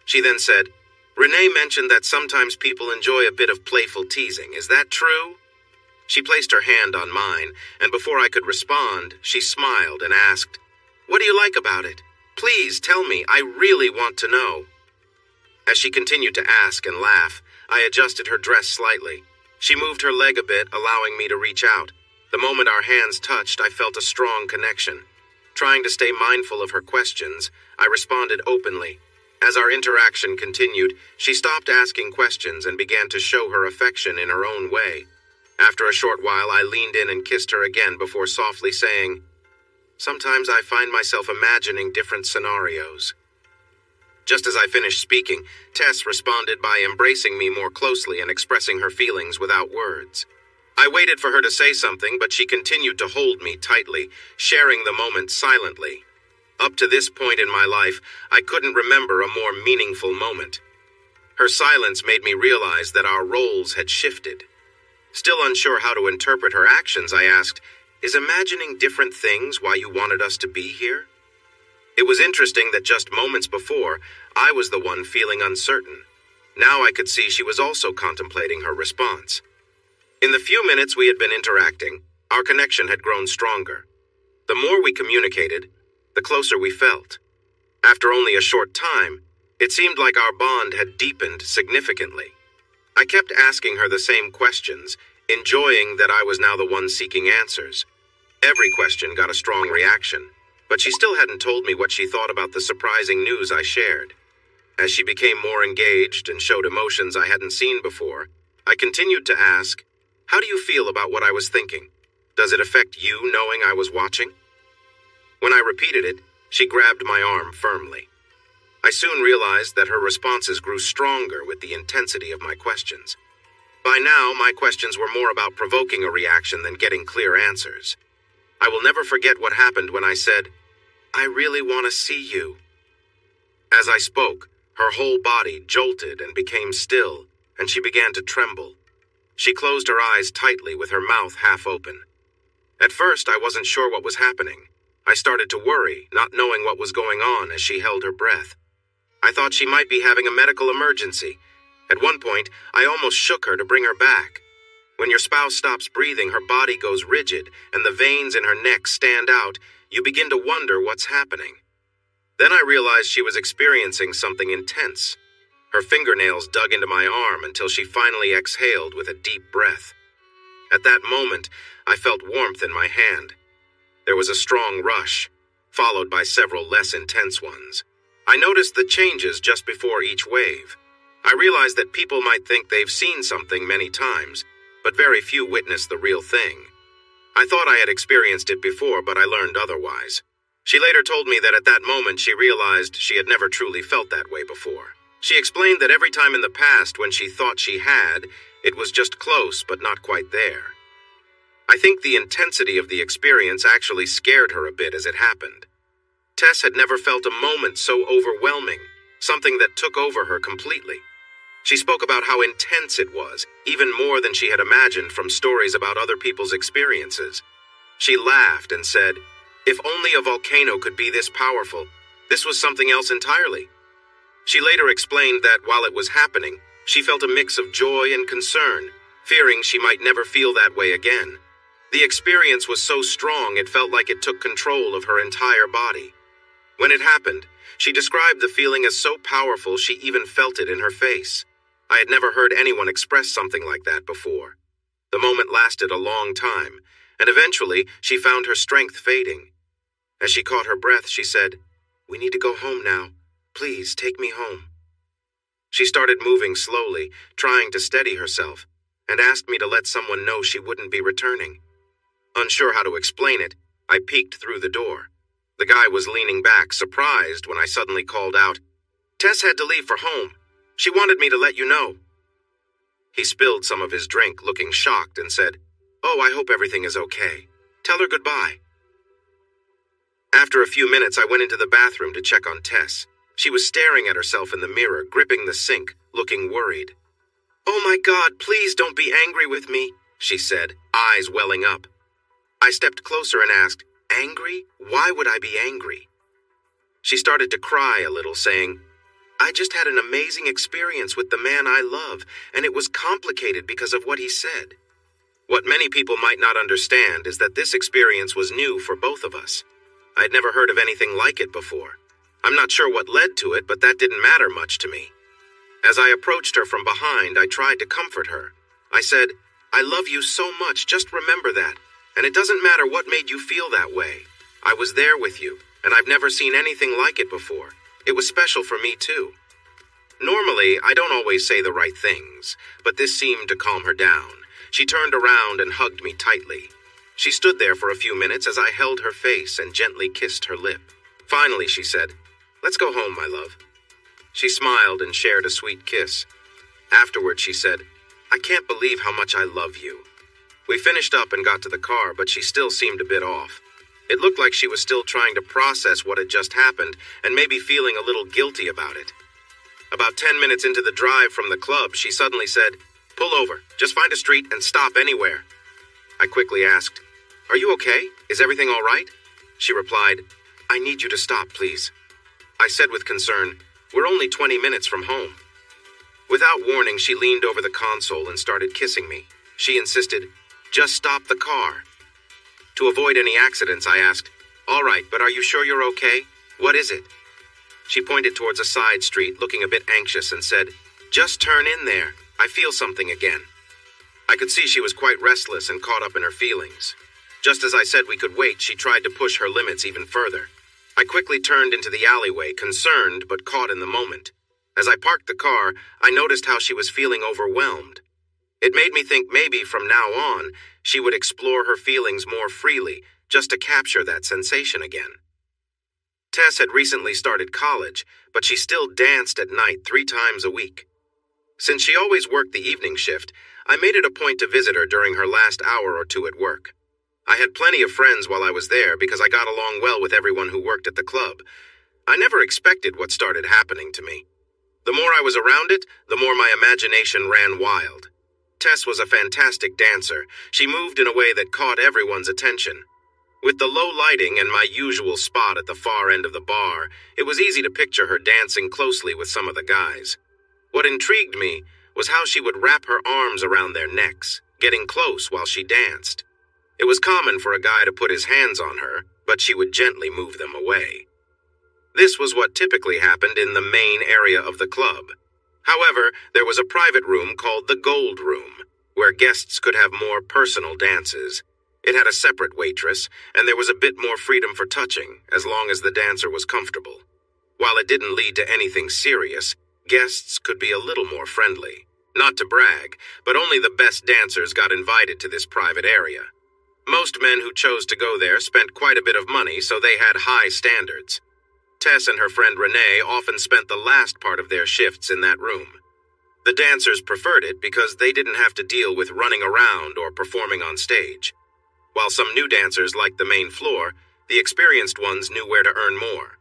She then said, "Renee mentioned that sometimes people enjoy a bit of playful teasing. Is that true?" She placed her hand on mine, and before I could respond, she smiled and asked, "What do you like about it? Please tell me, I really want to know." As she continued to ask and laugh, I adjusted her dress slightly. She moved her leg a bit, allowing me to reach out. The moment our hands touched, I felt a strong connection. Trying to stay mindful of her questions, I responded openly. As our interaction continued, she stopped asking questions and began to show her affection in her own way. After a short while, I leaned in and kissed her again before softly saying, "Sometimes I find myself imagining different scenarios." Just as I finished speaking, Tess responded by embracing me more closely and expressing her feelings without words. I waited for her to say something, but she continued to hold me tightly, sharing the moment silently. Up to this point in my life, I couldn't remember a more meaningful moment. Her silence made me realize that our roles had shifted. Still unsure how to interpret her actions, I asked, "Is imagining different things why you wanted us to be here?" It was interesting that just moments before, I was the one feeling uncertain. Now I could see she was also contemplating her response. In the few minutes we had been interacting, our connection had grown stronger. The more we communicated, the closer we felt. After only a short time, it seemed like our bond had deepened significantly. I kept asking her the same questions, enjoying that I was now the one seeking answers. Every question got a strong reaction, but she still hadn't told me what she thought about the surprising news I shared. As she became more engaged and showed emotions I hadn't seen before, I continued to ask, "How do you feel about what I was thinking? Does it affect you knowing I was watching?" When I repeated it, she grabbed my arm firmly. I soon realized that her responses grew stronger with the intensity of my questions. By now, my questions were more about provoking a reaction than getting clear answers. I will never forget what happened when I said, "I really want to see you." As I spoke, her whole body jolted and became still, and she began to tremble. She closed her eyes tightly with her mouth half open. At first, I wasn't sure what was happening. I started to worry, not knowing what was going on as she held her breath. I thought she might be having a medical emergency. At one point, I almost shook her to bring her back. When your spouse stops breathing, her body goes rigid, and the veins in her neck stand out. You begin to wonder what's happening. Then I realized she was experiencing something intense. Her fingernails dug into my arm until she finally exhaled with a deep breath. At that moment, I felt warmth in my hand. There was a strong rush, followed by several less intense ones. I noticed the changes just before each wave. I realized that people might think they've seen something many times, but very few witness the real thing. I thought I had experienced it before, but I learned otherwise. She later told me that at that moment she realized she had never truly felt that way before. She explained that every time in the past when she thought she had, it was just close but not quite there. I think the intensity of the experience actually scared her a bit as it happened. Tess had never felt a moment so overwhelming, something that took over her completely. She spoke about how intense it was, even more than she had imagined from stories about other people's experiences. She laughed and said, "If only a volcano could be this powerful, this was something else entirely." She later explained that while it was happening, she felt a mix of joy and concern, fearing she might never feel that way again. The experience was so strong it felt like it took control of her entire body. When it happened, she described the feeling as so powerful she even felt it in her face. I had never heard anyone express something like that before. The moment lasted a long time, and eventually she found her strength fading. As she caught her breath, she said, "We need to go home now. Please take me home." She started moving slowly, trying to steady herself, and asked me to let someone know she wouldn't be returning. Unsure how to explain it, I peeked through the door. The guy was leaning back, surprised when I suddenly called out, "Tess had to leave for home. She wanted me to let you know." He spilled some of his drink, looking shocked, and said, "Oh, I hope everything is okay. Tell her goodbye." After a few minutes, I went into the bathroom to check on Tess. She was staring at herself in the mirror, gripping the sink, looking worried. "Oh my God, please don't be angry with me," she said, eyes welling up. I stepped closer and asked, "Angry? Why would I be angry?" She started to cry a little, saying, "I just had an amazing experience with the man I love, and it was complicated because of what he said." What many people might not understand is that this experience was new for both of us. I had never heard of anything like it before. I'm not sure what led to it, but that didn't matter much to me. As I approached her from behind, I tried to comfort her. I said, "I love you so much, just remember that. And it doesn't matter what made you feel that way. I was there with you, and I've never seen anything like it before. It was special for me too." Normally, I don't always say the right things, but this seemed to calm her down. She turned around and hugged me tightly. She stood there for a few minutes as I held her face and gently kissed her lip. Finally, she said, "Let's go home, my love." She smiled and shared a sweet kiss. Afterward, she said, "I can't believe how much I love you." We finished up and got to the car, but she still seemed a bit off. It looked like she was still trying to process what had just happened and maybe feeling a little guilty about it. About 10 minutes into the drive from the club, she suddenly said, "Pull over. Just find a street and stop anywhere." I quickly asked, "Are you okay? Is everything all right?" She replied, "I need you to stop, please." I said with concern, "We're only 20 minutes from home." Without warning, she leaned over the console and started kissing me. She insisted, "Just stop the car." To avoid any accidents, I asked, "All right, but are you sure you're okay? What is it?" She pointed towards a side street, looking a bit anxious, and said, "Just turn in there. I feel something again." I could see she was quite restless and caught up in her feelings. Just as I said we could wait, she tried to push her limits even further. I quickly turned into the alleyway, concerned but caught in the moment. As I parked the car, I noticed how she was feeling overwhelmed. It made me think maybe from now on, she would explore her feelings more freely, just to capture that sensation again. Tess had recently started college, but she still danced at night 3 times a week. Since she always worked the evening shift, I made it a point to visit her during her last hour or two at work. I had plenty of friends while I was there because I got along well with everyone who worked at the club. I never expected what started happening to me. The more I was around it, the more my imagination ran wild. Tess was a fantastic dancer. She moved in a way that caught everyone's attention. With the low lighting and my usual spot at the far end of the bar, it was easy to picture her dancing closely with some of the guys. What intrigued me was how she would wrap her arms around their necks, getting close while she danced. It was common for a guy to put his hands on her, but she would gently move them away. This was what typically happened in the main area of the club. However, there was a private room called the Gold Room, where guests could have more personal dances. It had a separate waitress, and there was a bit more freedom for touching, as long as the dancer was comfortable. While it didn't lead to anything serious, guests could be a little more friendly. Not to brag, but only the best dancers got invited to this private area. Most men who chose to go there spent quite a bit of money, so they had high standards. Tess and her friend Renee often spent the last part of their shifts in that room. The dancers preferred it because they didn't have to deal with running around or performing on stage. While some new dancers liked the main floor, the experienced ones knew where to earn more.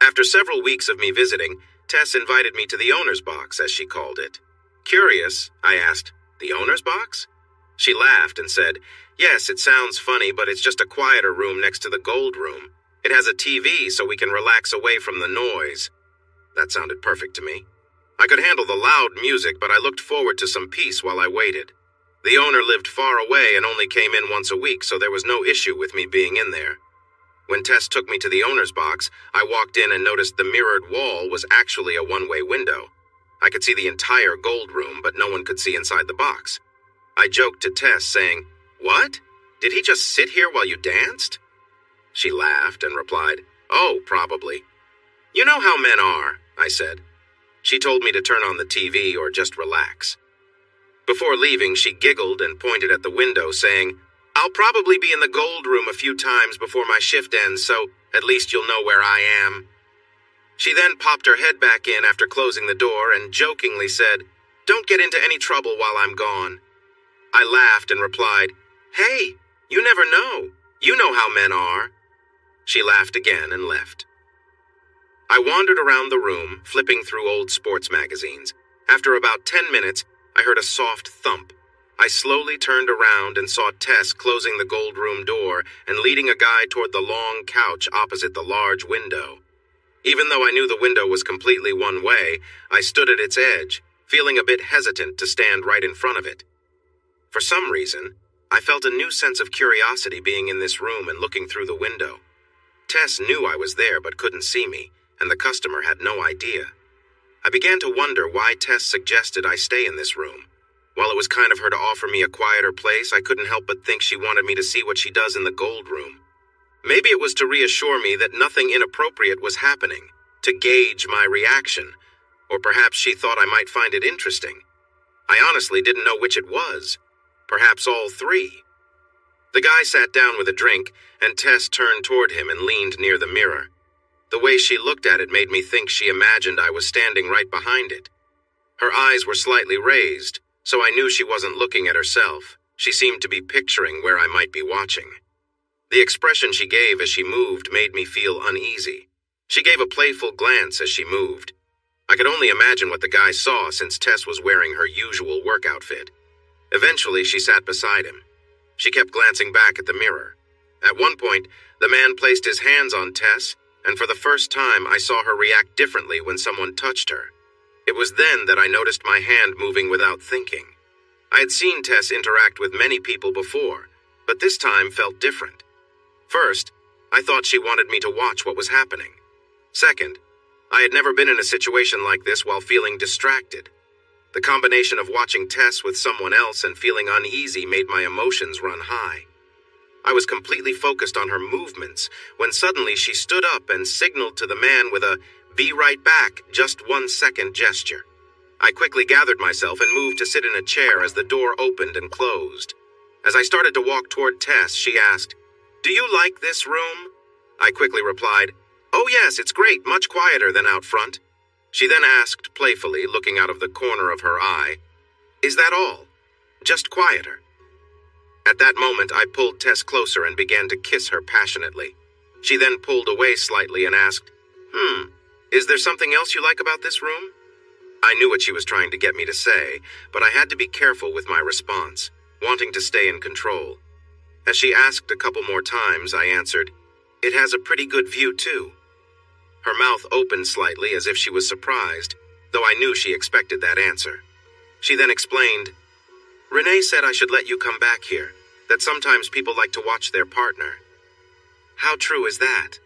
After several weeks of me visiting, Tess invited me to the owner's box, as she called it. Curious, I asked, "The owner's box?" She laughed and said, "Yes, it sounds funny, but it's just a quieter room next to the Gold Room. It has a TV so we can relax away from the noise." That sounded perfect to me. I could handle the loud music, but I looked forward to some peace while I waited. The owner lived far away and only came in once a week, so there was no issue with me being in there. When Tess took me to the owner's box, I walked in and noticed the mirrored wall was actually a one-way window. I could see the entire Gold Room, but no one could see inside the box. I joked to Tess, saying, "What? Did he just sit here while you danced?" She laughed and replied, "Oh, probably." "You know how men are," I said. She told me to turn on the TV or just relax. Before leaving, she giggled and pointed at the window, saying, "I'll probably be in the Gold Room a few times before my shift ends, so at least you'll know where I am." She then popped her head back in after closing the door and jokingly said, "Don't get into any trouble while I'm gone." I laughed and replied, "Hey, you never know. You know how men are." She laughed again and left. I wandered around the room, flipping through old sports magazines. After about 10 minutes, I heard a soft thump. I slowly turned around and saw Tess closing the Gold Room door and leading a guy toward the long couch opposite the large window. Even though I knew the window was completely one way, I stood at its edge, feeling a bit hesitant to stand right in front of it. For some reason, I felt a new sense of curiosity being in this room and looking through the window. Tess knew I was there but couldn't see me, and the customer had no idea. I began to wonder why Tess suggested I stay in this room. While it was kind of her to offer me a quieter place, I couldn't help but think she wanted me to see what she does in the Gold Room. Maybe it was to reassure me that nothing inappropriate was happening, to gauge my reaction, or perhaps she thought I might find it interesting. I honestly didn't know which it was. Perhaps all three. The guy sat down with a drink, and Tess turned toward him and leaned near the mirror. The way she looked at it made me think she imagined I was standing right behind it. Her eyes were slightly raised, so I knew she wasn't looking at herself. She seemed to be picturing where I might be watching. The expression she gave as she moved made me feel uneasy. She gave a playful glance as she moved. I could only imagine what the guy saw since Tess was wearing her usual work outfit. Eventually, she sat beside him. She kept glancing back at the mirror. At one point, the man placed his hands on Tess, and for the first time, I saw her react differently when someone touched her. It was then that I noticed my hand moving without thinking. I had seen Tess interact with many people before, but this time felt different. First, I thought she wanted me to watch what was happening. Second, I had never been in a situation like this while feeling distracted. The combination of watching Tess with someone else and feeling uneasy made my emotions run high. I was completely focused on her movements when suddenly she stood up and signaled to the man with a "be right back, just 1 second" gesture. I quickly gathered myself and moved to sit in a chair as the door opened and closed. As I started to walk toward Tess, she asked, "Do you like this room?" I quickly replied, "Oh yes, it's great, much quieter than out front." She then asked playfully, looking out of the corner of her eye, "Is that all? Just quieter?" At that moment, I pulled Tess closer and began to kiss her passionately. She then pulled away slightly and asked, Is there something else you like about this room? I knew what she was trying to get me to say, but I had to be careful with my response, wanting to stay in control. As she asked a couple more times, I answered, "It has a pretty good view, too." Her mouth opened slightly as if she was surprised, though I knew she expected that answer. She then explained, "Renee said I should let you come back here, that sometimes people like to watch their partner." How true is that?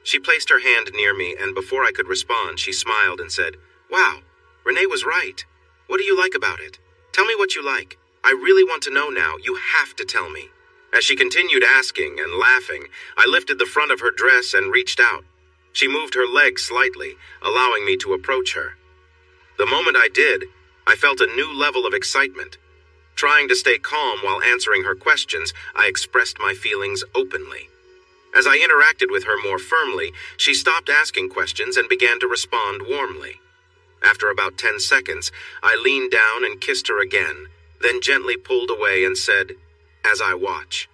She placed her hand near me, and before I could respond, she smiled and said, "Wow, Renee was right. What do you like about it? Tell me what you like. I really want to know now. You have to tell me." As she continued asking and laughing, I lifted the front of her dress and reached out. She moved her leg slightly, allowing me to approach her. The moment I did, I felt a new level of excitement. Trying to stay calm while answering her questions, I expressed my feelings openly. As I interacted with her more firmly, she stopped asking questions and began to respond warmly. After about 10 seconds, I leaned down and kissed her again, then gently pulled away and said, as I watch,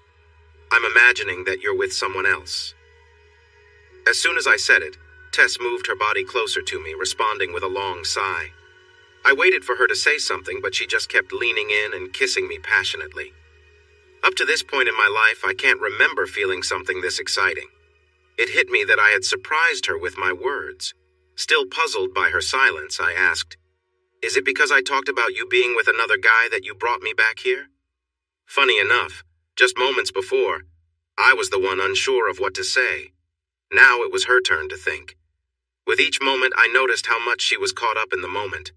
"I'm imagining that you're with someone else." As soon as I said it, Tess moved her body closer to me, responding with a long sigh. I waited for her to say something, but she just kept leaning in and kissing me passionately. Up to this point in my life, I can't remember feeling something this exciting. It hit me that I had surprised her with my words. Still puzzled by her silence, I asked, "Is it because I talked about you being with another guy that you brought me back here?" Funny enough, just moments before, I was the one unsure of what to say. Now it was her turn to think. With each moment, I noticed how much she was caught up in the moment.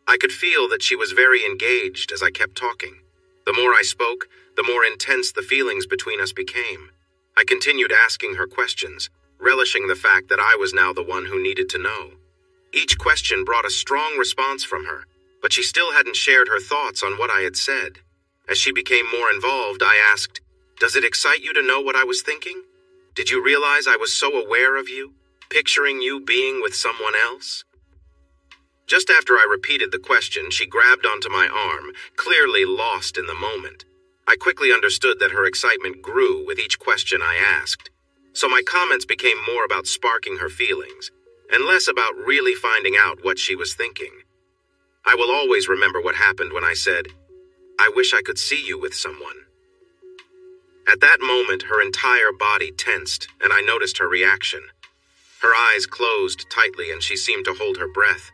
I could feel that she was very engaged as I kept talking. The more I spoke, the more intense the feelings between us became. I continued asking her questions, relishing the fact that I was now the one who needed to know. Each question brought a strong response from her, but she still hadn't shared her thoughts on what I had said. As she became more involved, I asked, "Does it excite you to know what I was thinking? Did you realize I was so aware of you, picturing you being with someone else?" Just after I repeated the question, she grabbed onto my arm, clearly lost in the moment. I quickly understood that her excitement grew with each question I asked, so my comments became more about sparking her feelings, and less about really finding out what she was thinking. I will always remember what happened when I said, "I wish I could see you with someone." At that moment, her entire body tensed, and I noticed her reaction. Her eyes closed tightly, and she seemed to hold her breath.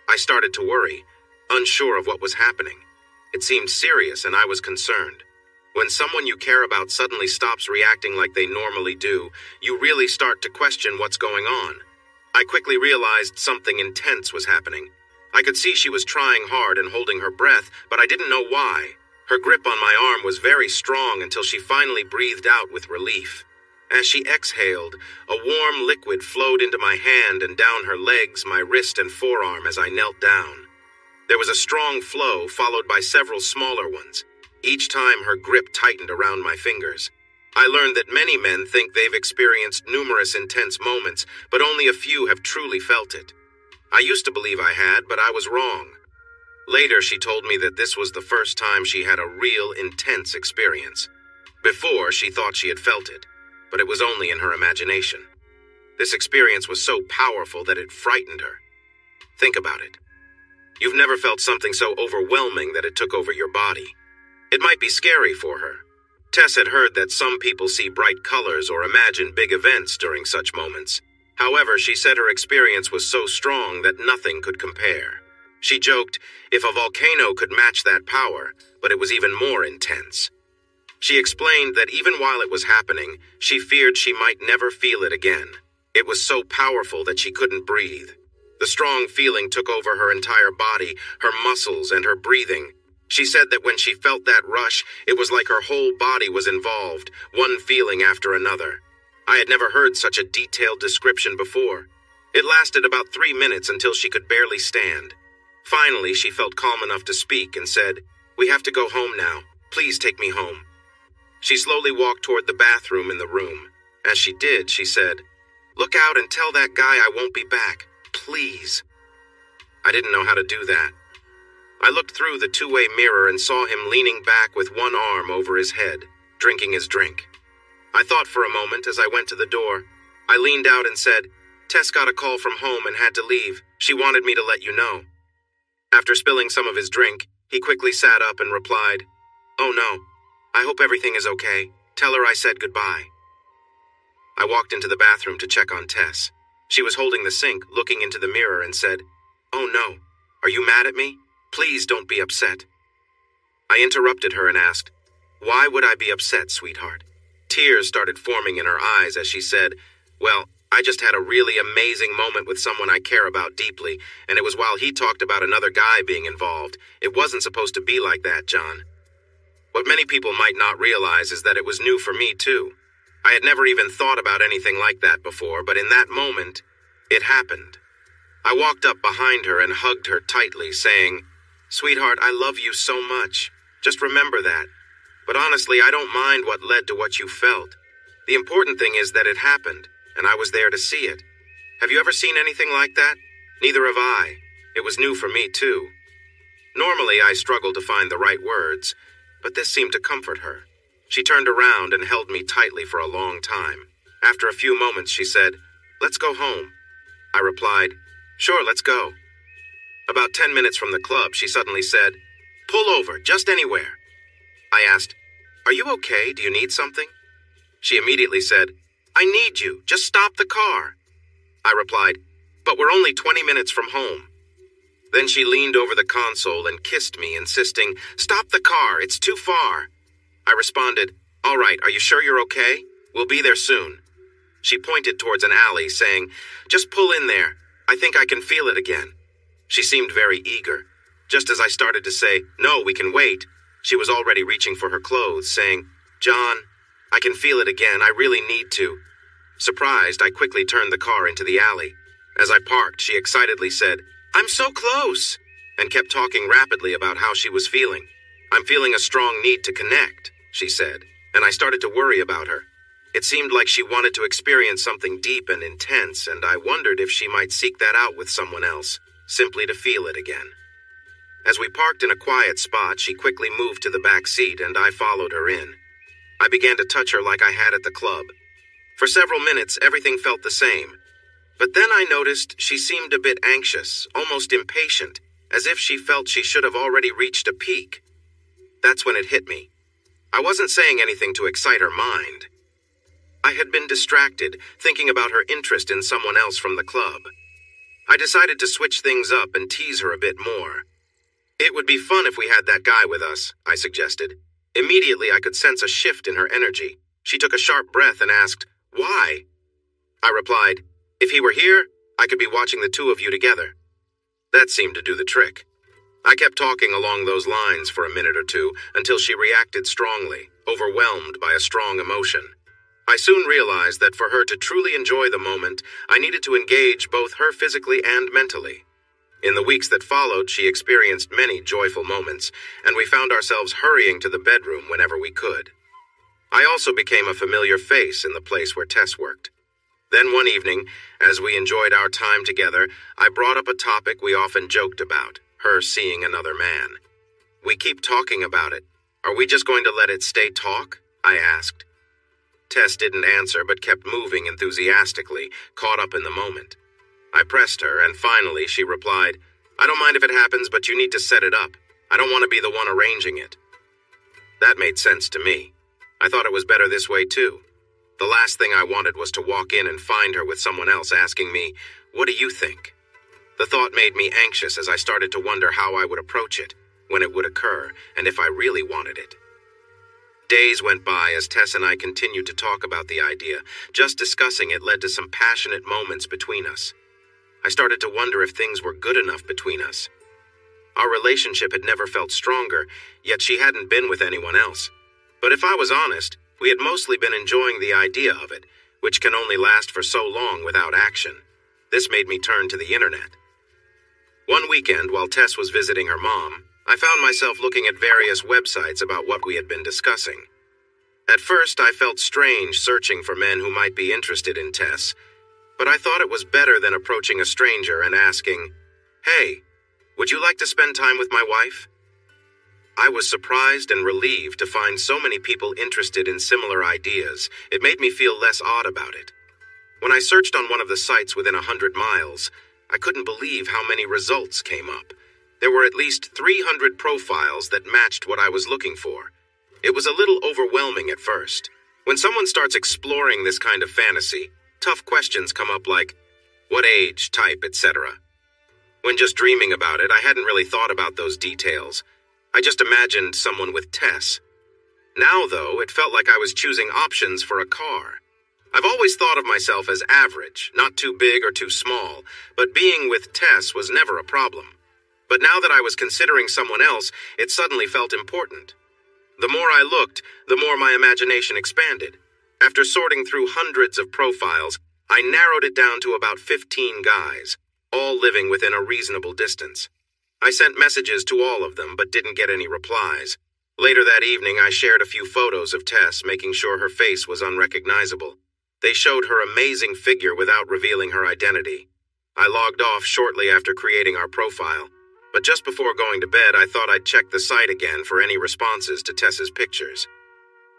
I started to worry, unsure of what was happening. It seemed serious, and I was concerned. When someone you care about suddenly stops reacting like they normally do, you really start to question what's going on. I quickly realized something intense was happening. I could see she was trying hard and holding her breath, but I didn't know why. Her grip on my arm was very strong until she finally breathed out with relief. As she exhaled, a warm liquid flowed into my hand and down her legs, my wrist and forearm as I knelt down. There was a strong flow followed by several smaller ones. Each time her grip tightened around my fingers. I learned that many men think they've experienced numerous intense moments, but only a few have truly felt it. I used to believe I had, but I was wrong. Later, she told me that this was the first time she had a real, intense experience. Before, she thought she had felt it, but it was only in her imagination. This experience was so powerful that it frightened her. Think about it. You've never felt something so overwhelming that it took over your body. It might be scary for her. Tess had heard that some people see bright colors or imagine big events during such moments. However, she said her experience was so strong that nothing could compare. She joked, if a volcano could match that power, but it was even more intense. She explained that even while it was happening, she feared she might never feel it again. It was so powerful that she couldn't breathe. The strong feeling took over her entire body, her muscles, and her breathing. She said that when she felt that rush, it was like her whole body was involved, one feeling after another. I had never heard such a detailed description before. It lasted about 3 minutes until she could barely stand. Finally, she felt calm enough to speak and said, "We have to go home now. Please take me home." She slowly walked toward the bathroom in the room. As she did, she said, "Look out and tell that guy I won't be back. Please." I didn't know how to do that. I looked through the two-way mirror and saw him leaning back with one arm over his head, drinking his drink. I thought for a moment as I went to the door. I leaned out and said, Tess got a call from home and had to leave. She wanted me to let you know. After spilling some of his drink, he quickly sat up and replied, "Oh no, I hope everything is okay. Tell her I said goodbye." I walked into the bathroom to check on Tess. She was holding the sink, looking into the mirror, and said, "Oh no, are you mad at me? Please don't be upset." I interrupted her and asked, "Why would I be upset, sweetheart?" Tears started forming in her eyes as she said, "Well, I just had a really amazing moment with someone I care about deeply, and it was while he talked about another guy being involved. It wasn't supposed to be like that, John." What many people might not realize is that it was new for me, too. I had never even thought about anything like that before, but in that moment, it happened. I walked up behind her and hugged her tightly, saying, "Sweetheart, I love you so much. Just remember that. But honestly, I don't mind what led to what you felt. The important thing is that it happened, and I was there to see it. Have you ever seen anything like that? Neither have I. It was new for me, too." Normally, I struggle to find the right words, but this seemed to comfort her. She turned around and held me tightly for a long time. After a few moments, she said, "Let's go home." I replied, "Sure, let's go." About 10 minutes from the club, she suddenly said, "Pull over, just anywhere." I asked, "Are you okay? Do you need something?" She immediately said, "I need you. Just stop the car." I replied, "But we're only 20 minutes from home." Then she leaned over the console and kissed me, insisting, "Stop the car. It's too far." I responded, "All right, are you sure you're okay? We'll be there soon." She pointed towards an alley, saying, "Just pull in there. I think I can feel it again." She seemed very eager. Just as I started to say, "No, we can wait," she was already reaching for her clothes, saying, "John, I can feel it again. I really need to." Surprised, I quickly turned the car into the alley. As I parked, she excitedly said, "I'm so close," and kept talking rapidly about how she was feeling. "I'm feeling a strong need to connect," she said, and I started to worry about her. It seemed like she wanted to experience something deep and intense, and I wondered if she might seek that out with someone else, simply to feel it again. As we parked in a quiet spot, she quickly moved to the back seat, and I followed her in. I began to touch her like I had at the club. For several minutes, everything felt the same. But then I noticed she seemed a bit anxious, almost impatient, as if she felt she should have already reached a peak. That's when it hit me. I wasn't saying anything to excite her mind. I had been distracted, thinking about her interest in someone else from the club. I decided to switch things up and tease her a bit more. "It would be fun if we had that guy with us," I suggested. Immediately, I could sense a shift in her energy. She took a sharp breath and asked, "Why?" I replied, "If he were here, I could be watching the two of you together." That seemed to do the trick. I kept talking along those lines for a minute or two until she reacted strongly, overwhelmed by a strong emotion. I soon realized that for her to truly enjoy the moment, I needed to engage both her physically and mentally. In the weeks that followed, she experienced many joyful moments, and we found ourselves hurrying to the bedroom whenever we could. I also became a familiar face in the place where Tess worked. Then one evening, as we enjoyed our time together, I brought up a topic we often joked about, her seeing another man. "We keep talking about it. Are we just going to let it stay talk?" I asked. Tess didn't answer but kept moving enthusiastically, caught up in the moment. I pressed her, and finally she replied, "I don't mind if it happens, but you need to set it up. I don't want to be the one arranging it." That made sense to me. I thought it was better this way too. The last thing I wanted was to walk in and find her with someone else asking me, "What do you think?" The thought made me anxious as I started to wonder how I would approach it, when it would occur, and if I really wanted it. Days went by as Tess and I continued to talk about the idea. Just discussing it led to some passionate moments between us. I started to wonder if things were good enough between us. Our relationship had never felt stronger, yet she hadn't been with anyone else. But if I was honest, we had mostly been enjoying the idea of it, which can only last for so long without action. This made me turn to the internet. One weekend, while Tess was visiting her mom, I found myself looking at various websites about what we had been discussing. At first, I felt strange searching for men who might be interested in Tess, but I thought it was better than approaching a stranger and asking, "Hey, would you like to spend time with my wife?" I was surprised and relieved to find so many people interested in similar ideas. It made me feel less odd about it. When I searched on one of the sites within 100 miles, I couldn't believe how many results came up. There were at least 300 profiles that matched what I was looking for. It was a little overwhelming at first. When someone starts exploring this kind of fantasy, tough questions come up like, what age, type, etc. When just dreaming about it, I hadn't really thought about those details. I just imagined someone with Tess. Now, though, it felt like I was choosing options for a car. I've always thought of myself as average, not too big or too small, but being with Tess was never a problem. But now that I was considering someone else, it suddenly felt important. The more I looked, the more my imagination expanded. After sorting through hundreds of profiles, I narrowed it down to about 15 guys, all living within a reasonable distance. I sent messages to all of them, but didn't get any replies. Later that evening, I shared a few photos of Tess, making sure her face was unrecognizable. They showed her amazing figure without revealing her identity. I logged off shortly after creating our profile, but just before going to bed, I thought I'd check the site again for any responses to Tess's pictures.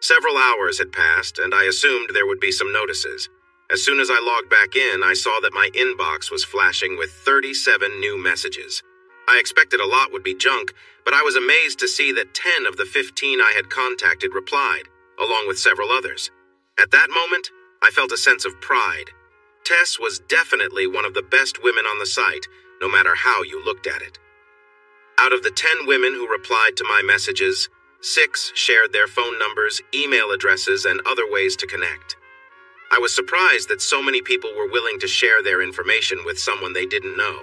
Several hours had passed, and I assumed there would be some notices. As soon as I logged back in, I saw that my inbox was flashing with 37 new messages. I expected a lot would be junk, but I was amazed to see that 10 of the 15 I had contacted replied, along with several others. At that moment, I felt a sense of pride. Tess was definitely one of the best women on the site, no matter how you looked at it. Out of the 10 women who replied to my messages, 6 shared their phone numbers, email addresses, and other ways to connect. I was surprised that so many people were willing to share their information with someone they didn't know.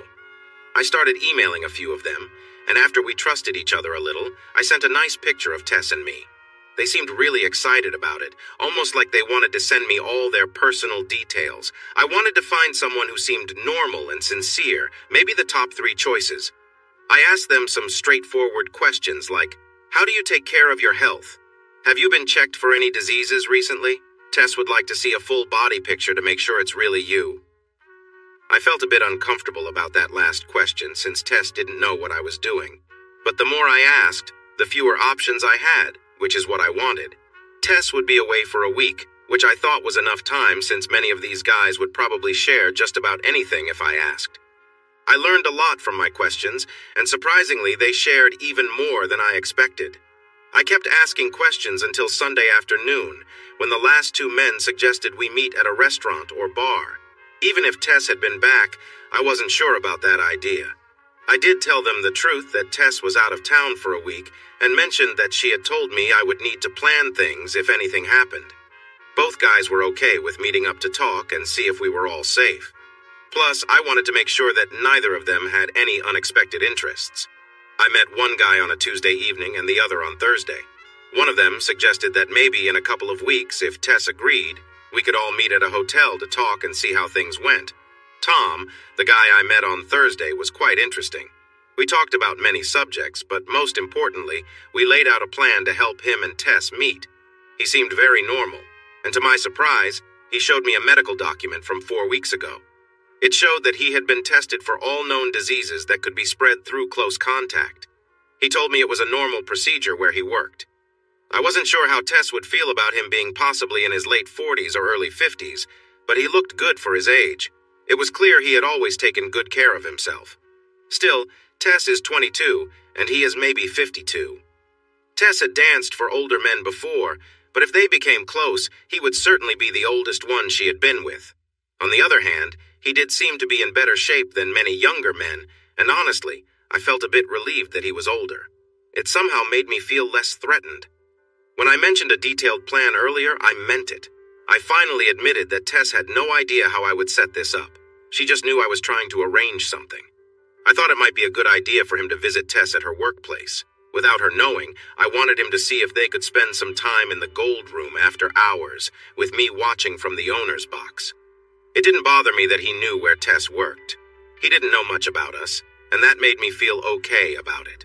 I started emailing a few of them, and after we trusted each other a little, I sent a nice picture of Tess and me. They seemed really excited about it, almost like they wanted to send me all their personal details. I wanted to find someone who seemed normal and sincere, maybe the top 3 choices. I asked them some straightforward questions like, how do you take care of your health? Have you been checked for any diseases recently? Tess would like to see a full body picture to make sure it's really you. I felt a bit uncomfortable about that last question since Tess didn't know what I was doing. But the more I asked, the fewer options I had, which is what I wanted. Tess would be away for a week, which I thought was enough time since many of these guys would probably share just about anything if I asked. I learned a lot from my questions, and surprisingly, they shared even more than I expected. I kept asking questions until Sunday afternoon, when the last 2 men suggested we meet at a restaurant or bar. Even if Tess had been back, I wasn't sure about that idea. I did tell them the truth that Tess was out of town for a week and mentioned that she had told me I would need to plan things if anything happened. Both guys were okay with meeting up to talk and see if we were all safe. Plus, I wanted to make sure that neither of them had any unexpected interests. I met one guy on a Tuesday evening and the other on Thursday. One of them suggested that maybe in a couple of weeks, if Tess agreed, we could all meet at a hotel to talk and see how things went. Tom, the guy I met on Thursday, was quite interesting. We talked about many subjects, but most importantly, we laid out a plan to help him and Tess meet. He seemed very normal, and to my surprise, he showed me a medical document from 4 weeks ago. It showed that he had been tested for all known diseases that could be spread through close contact. He told me it was a normal procedure where he worked. I wasn't sure how Tess would feel about him being possibly in his late 40s or early 50s, but he looked good for his age. It was clear he had always taken good care of himself. Still, Tess is 22, and he is maybe 52. Tess had danced for older men before, but if they became close, he would certainly be the oldest one she had been with. On the other hand, he did seem to be in better shape than many younger men, and honestly, I felt a bit relieved that he was older. It somehow made me feel less threatened. When I mentioned a detailed plan earlier, I meant it. I finally admitted that Tess had no idea how I would set this up. She just knew I was trying to arrange something. I thought it might be a good idea for him to visit Tess at her workplace. Without her knowing, I wanted him to see if they could spend some time in the gold room after hours, with me watching from the owner's box. It didn't bother me that he knew where Tess worked. He didn't know much about us, and that made me feel okay about it.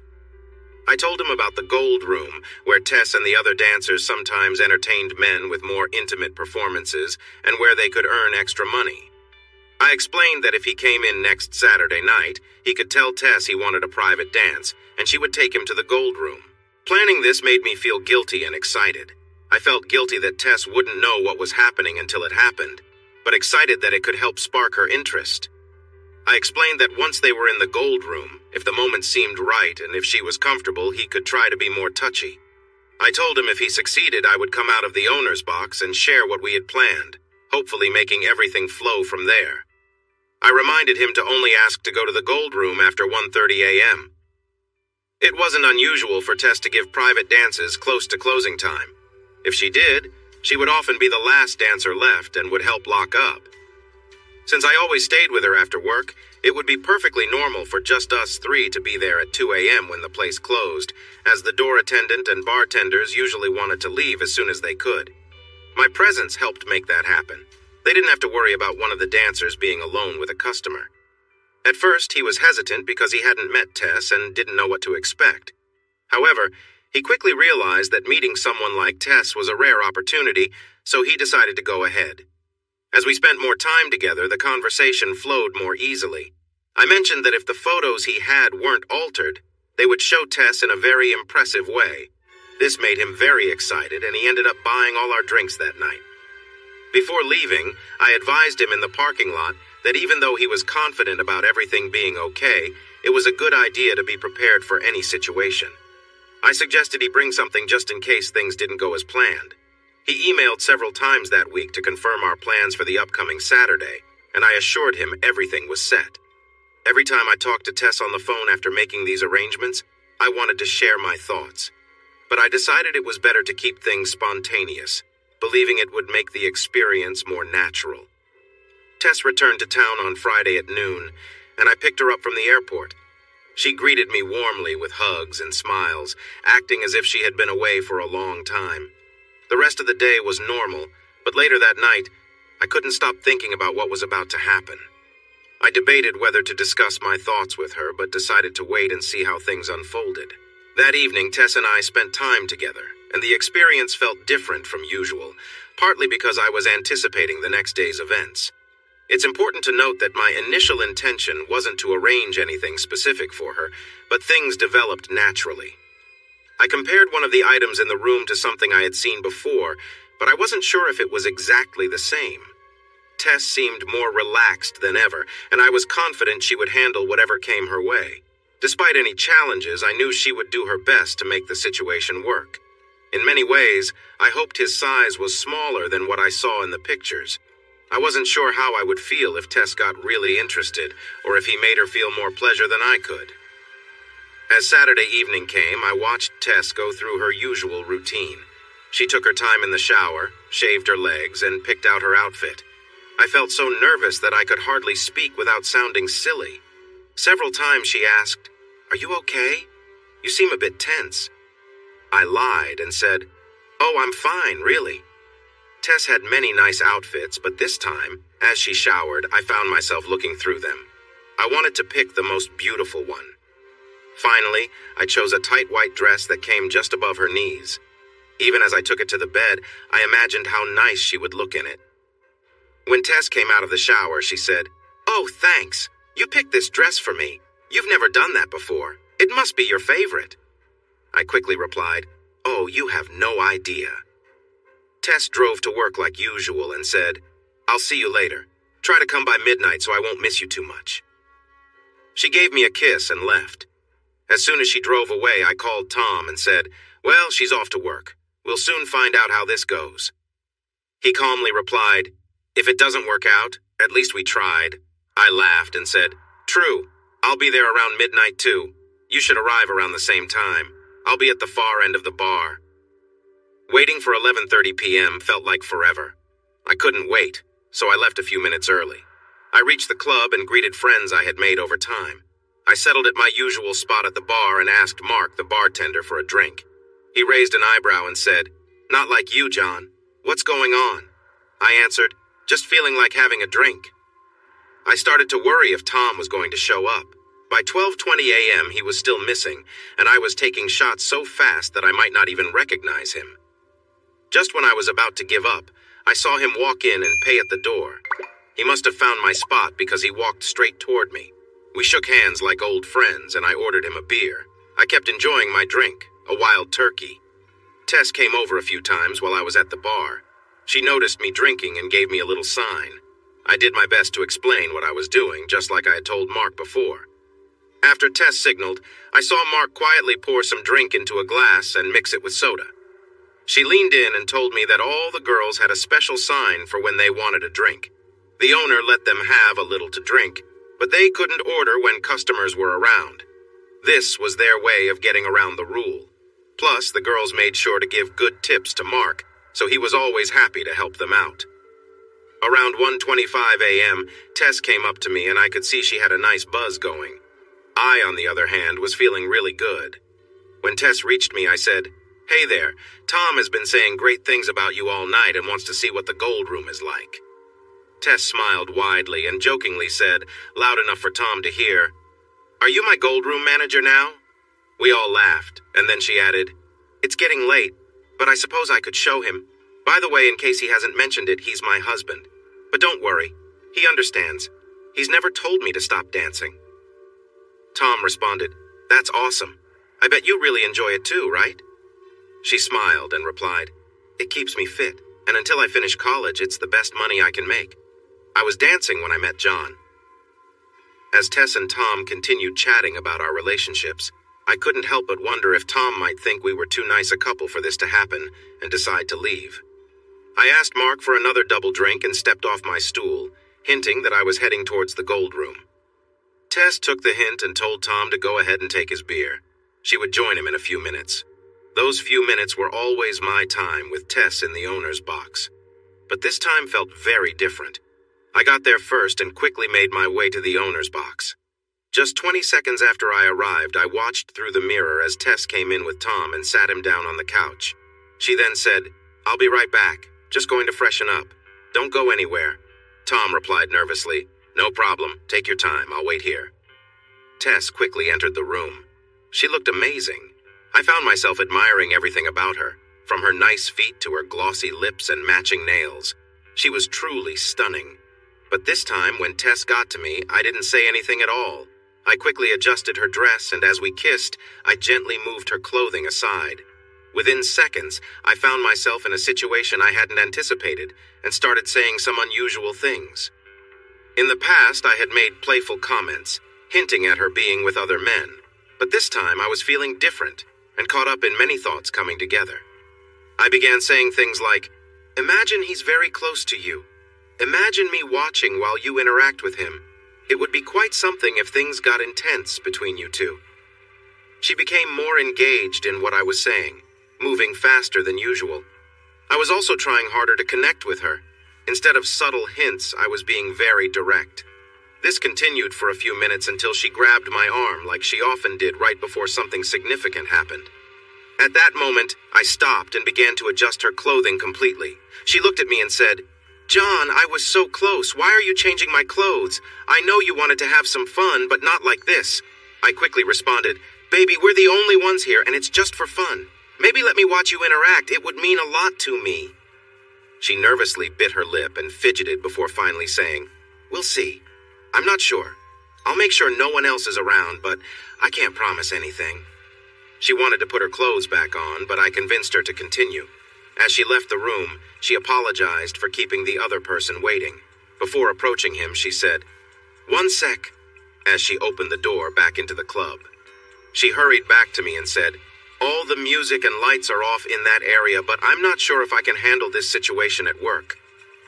I told him about the gold room, where Tess and the other dancers sometimes entertained men with more intimate performances, and where they could earn extra money. I explained that if he came in next Saturday night, he could tell Tess he wanted a private dance, and she would take him to the gold room. Planning this made me feel guilty and excited. I felt guilty that Tess wouldn't know what was happening until it happened. but excited that it could help spark her interest. I explained that once they were in the gold room, if the moment seemed right and if she was comfortable, he could try to be more touchy. I told him if he succeeded, I would come out of the owner's box and share what we had planned, hopefully making everything flow from there. I reminded him to only ask to go to the gold room after 1:30 a.m. It wasn't unusual for Tess to give private dances close to closing time. If she did, she would often be the last dancer left and would help lock up. Since I always stayed with her after work, it would be perfectly normal for just us three to be there at 2 a.m. when the place closed, as the door attendant and bartenders usually wanted to leave as soon as they could. My presence helped make that happen. They didn't have to worry about one of the dancers being alone with a customer. At first, he was hesitant because he hadn't met Tess and didn't know what to expect. However, he quickly realized that meeting someone like Tess was a rare opportunity, so he decided to go ahead. As we spent more time together, the conversation flowed more easily. I mentioned that if the photos he had weren't altered, they would show Tess in a very impressive way. This made him very excited, and he ended up buying all our drinks that night. Before leaving, I advised him in the parking lot that even though he was confident about everything being okay, it was a good idea to be prepared for any situation. I suggested he bring something just in case things didn't go as planned. He emailed several times that week to confirm our plans for the upcoming Saturday, and I assured him everything was set. Every time I talked to Tess on the phone after making these arrangements, I wanted to share my thoughts. But I decided it was better to keep things spontaneous, believing it would make the experience more natural. Tess returned to town on Friday at noon, and I picked her up from the airport. She greeted me warmly with hugs and smiles, acting as if she had been away for a long time. The rest of the day was normal, but later that night, I couldn't stop thinking about what was about to happen. I debated whether to discuss my thoughts with her, but decided to wait and see how things unfolded. That evening, Tess and I spent time together, and the experience felt different from usual, partly because I was anticipating the next day's events. It's important to note that my initial intention wasn't to arrange anything specific for her, but things developed naturally. I compared one of the items in the room to something I had seen before, but I wasn't sure if it was exactly the same. Tess seemed more relaxed than ever, and I was confident she would handle whatever came her way. Despite any challenges, I knew she would do her best to make the situation work. In many ways, I hoped his size was smaller than what I saw in the pictures. I wasn't sure how I would feel if Tess got really interested, or if he made her feel more pleasure than I could. As Saturday evening came, I watched Tess go through her usual routine. She took her time in the shower, shaved her legs, and picked out her outfit. I felt so nervous that I could hardly speak without sounding silly. Several times she asked, "Are you okay? You seem a bit tense." I lied and said, "Oh, I'm fine, really." Tess had many nice outfits, but this time, as she showered, I found myself looking through them. I wanted to pick the most beautiful one. Finally, I chose a tight white dress that came just above her knees. Even as I took it to the bed, I imagined how nice she would look in it. When Tess came out of the shower, she said, "Oh, thanks. You picked this dress for me. You've never done that before. It must be your favorite." I quickly replied, "Oh, you have no idea." Tess drove to work like usual and said, "I'll see you later. Try to come by midnight so I won't miss you too much." She gave me a kiss and left. As soon as she drove away, I called Tom and said, "Well, she's off to work. We'll soon find out how this goes." He calmly replied, "If it doesn't work out, at least we tried." I laughed and said, "True. I'll be there around midnight too. You should arrive around the same time. I'll be at the far end of the bar." Waiting for 11:30 p.m. felt like forever. I couldn't wait, so I left a few minutes early. I reached the club and greeted friends I had made over time. I settled at my usual spot at the bar and asked Mark, the bartender, for a drink. He raised an eyebrow and said, "Not like you, John. What's going on?" I answered, "Just feeling like having a drink." I started to worry if Tom was going to show up. By 12:20 a.m., he was still missing, and I was taking shots so fast that I might not even recognize him. Just when I was about to give up, I saw him walk in and pay at the door. He must have found my spot because he walked straight toward me. We shook hands like old friends, and I ordered him a beer. I kept enjoying my drink, a wild turkey. Tess came over a few times while I was at the bar. She noticed me drinking and gave me a little sign. I did my best to explain what I was doing, just like I had told Mark before. After Tess signaled, I saw Mark quietly pour some drink into a glass and mix it with soda. She leaned in and told me that all the girls had a special sign for when they wanted a drink. The owner let them have a little to drink, but they couldn't order when customers were around. This was their way of getting around the rule. Plus, the girls made sure to give good tips to Mark, so he was always happy to help them out. Around 1:25 a.m., Tess came up to me and I could see she had a nice buzz going. I, on the other hand, was feeling really good. When Tess reached me, I said, "Hey there, Tom has been saying great things about you all night and wants to see what the gold room is like." Tess smiled widely and jokingly said, loud enough for Tom to hear, "Are you my gold room manager now?" We all laughed, and then she added, "It's getting late, but I suppose I could show him. By the way, in case he hasn't mentioned it, he's my husband. But don't worry, he understands. He's never told me to stop dancing." Tom responded, "That's awesome. I bet you really enjoy it too, right?" She smiled and replied, "It keeps me fit, and until I finish college, it's the best money I can make. I was dancing when I met John." As Tess and Tom continued chatting about our relationships, I couldn't help but wonder if Tom might think we were too nice a couple for this to happen and decide to leave. I asked Mark for another double drink and stepped off my stool, hinting that I was heading towards the gold room. Tess took the hint and told Tom to go ahead and take his beer. She would join him in a few minutes. Those few minutes were always my time with Tess in the owner's box. But this time felt very different. I got there first and quickly made my way to the owner's box. Just 20 seconds after I arrived, I watched through the mirror as Tess came in with Tom and sat him down on the couch. She then said, "I'll be right back. Just going to freshen up. Don't go anywhere." Tom replied nervously, "No problem. Take your time. I'll wait here." Tess quickly entered the room. She looked amazing. I found myself admiring everything about her, from her nice feet to her glossy lips and matching nails. She was truly stunning. But this time, when Tess got to me, I didn't say anything at all. I quickly adjusted her dress, and as we kissed, I gently moved her clothing aside. Within seconds, I found myself in a situation I hadn't anticipated and started saying some unusual things. In the past, I had made playful comments, hinting at her being with other men. But this time, I was feeling different and caught up in many thoughts coming together. I began saying things like, "Imagine he's very close to you. Imagine me watching while you interact with him. It would be quite something if things got intense between you two." She became more engaged in what I was saying, moving faster than usual. I was also trying harder to connect with her. Instead of subtle hints, I was being very direct. This continued for a few minutes until she grabbed my arm like she often did right before something significant happened. At that moment, I stopped and began to adjust her clothing completely. She looked at me and said, "John, I was so close. Why are you changing my clothes? I know you wanted to have some fun, but not like this." I quickly responded, "Baby, we're the only ones here, and it's just for fun. Maybe let me watch you interact. It would mean a lot to me." She nervously bit her lip and fidgeted before finally saying, "We'll see. I'm not sure. I'll make sure no one else is around, but I can't promise anything." She wanted to put her clothes back on, but I convinced her to continue. As she left the room, she apologized for keeping the other person waiting. Before approaching him, she said, "One sec," as she opened the door back into the club. She hurried back to me and said, "All the music and lights are off in that area, but I'm not sure if I can handle this situation at work.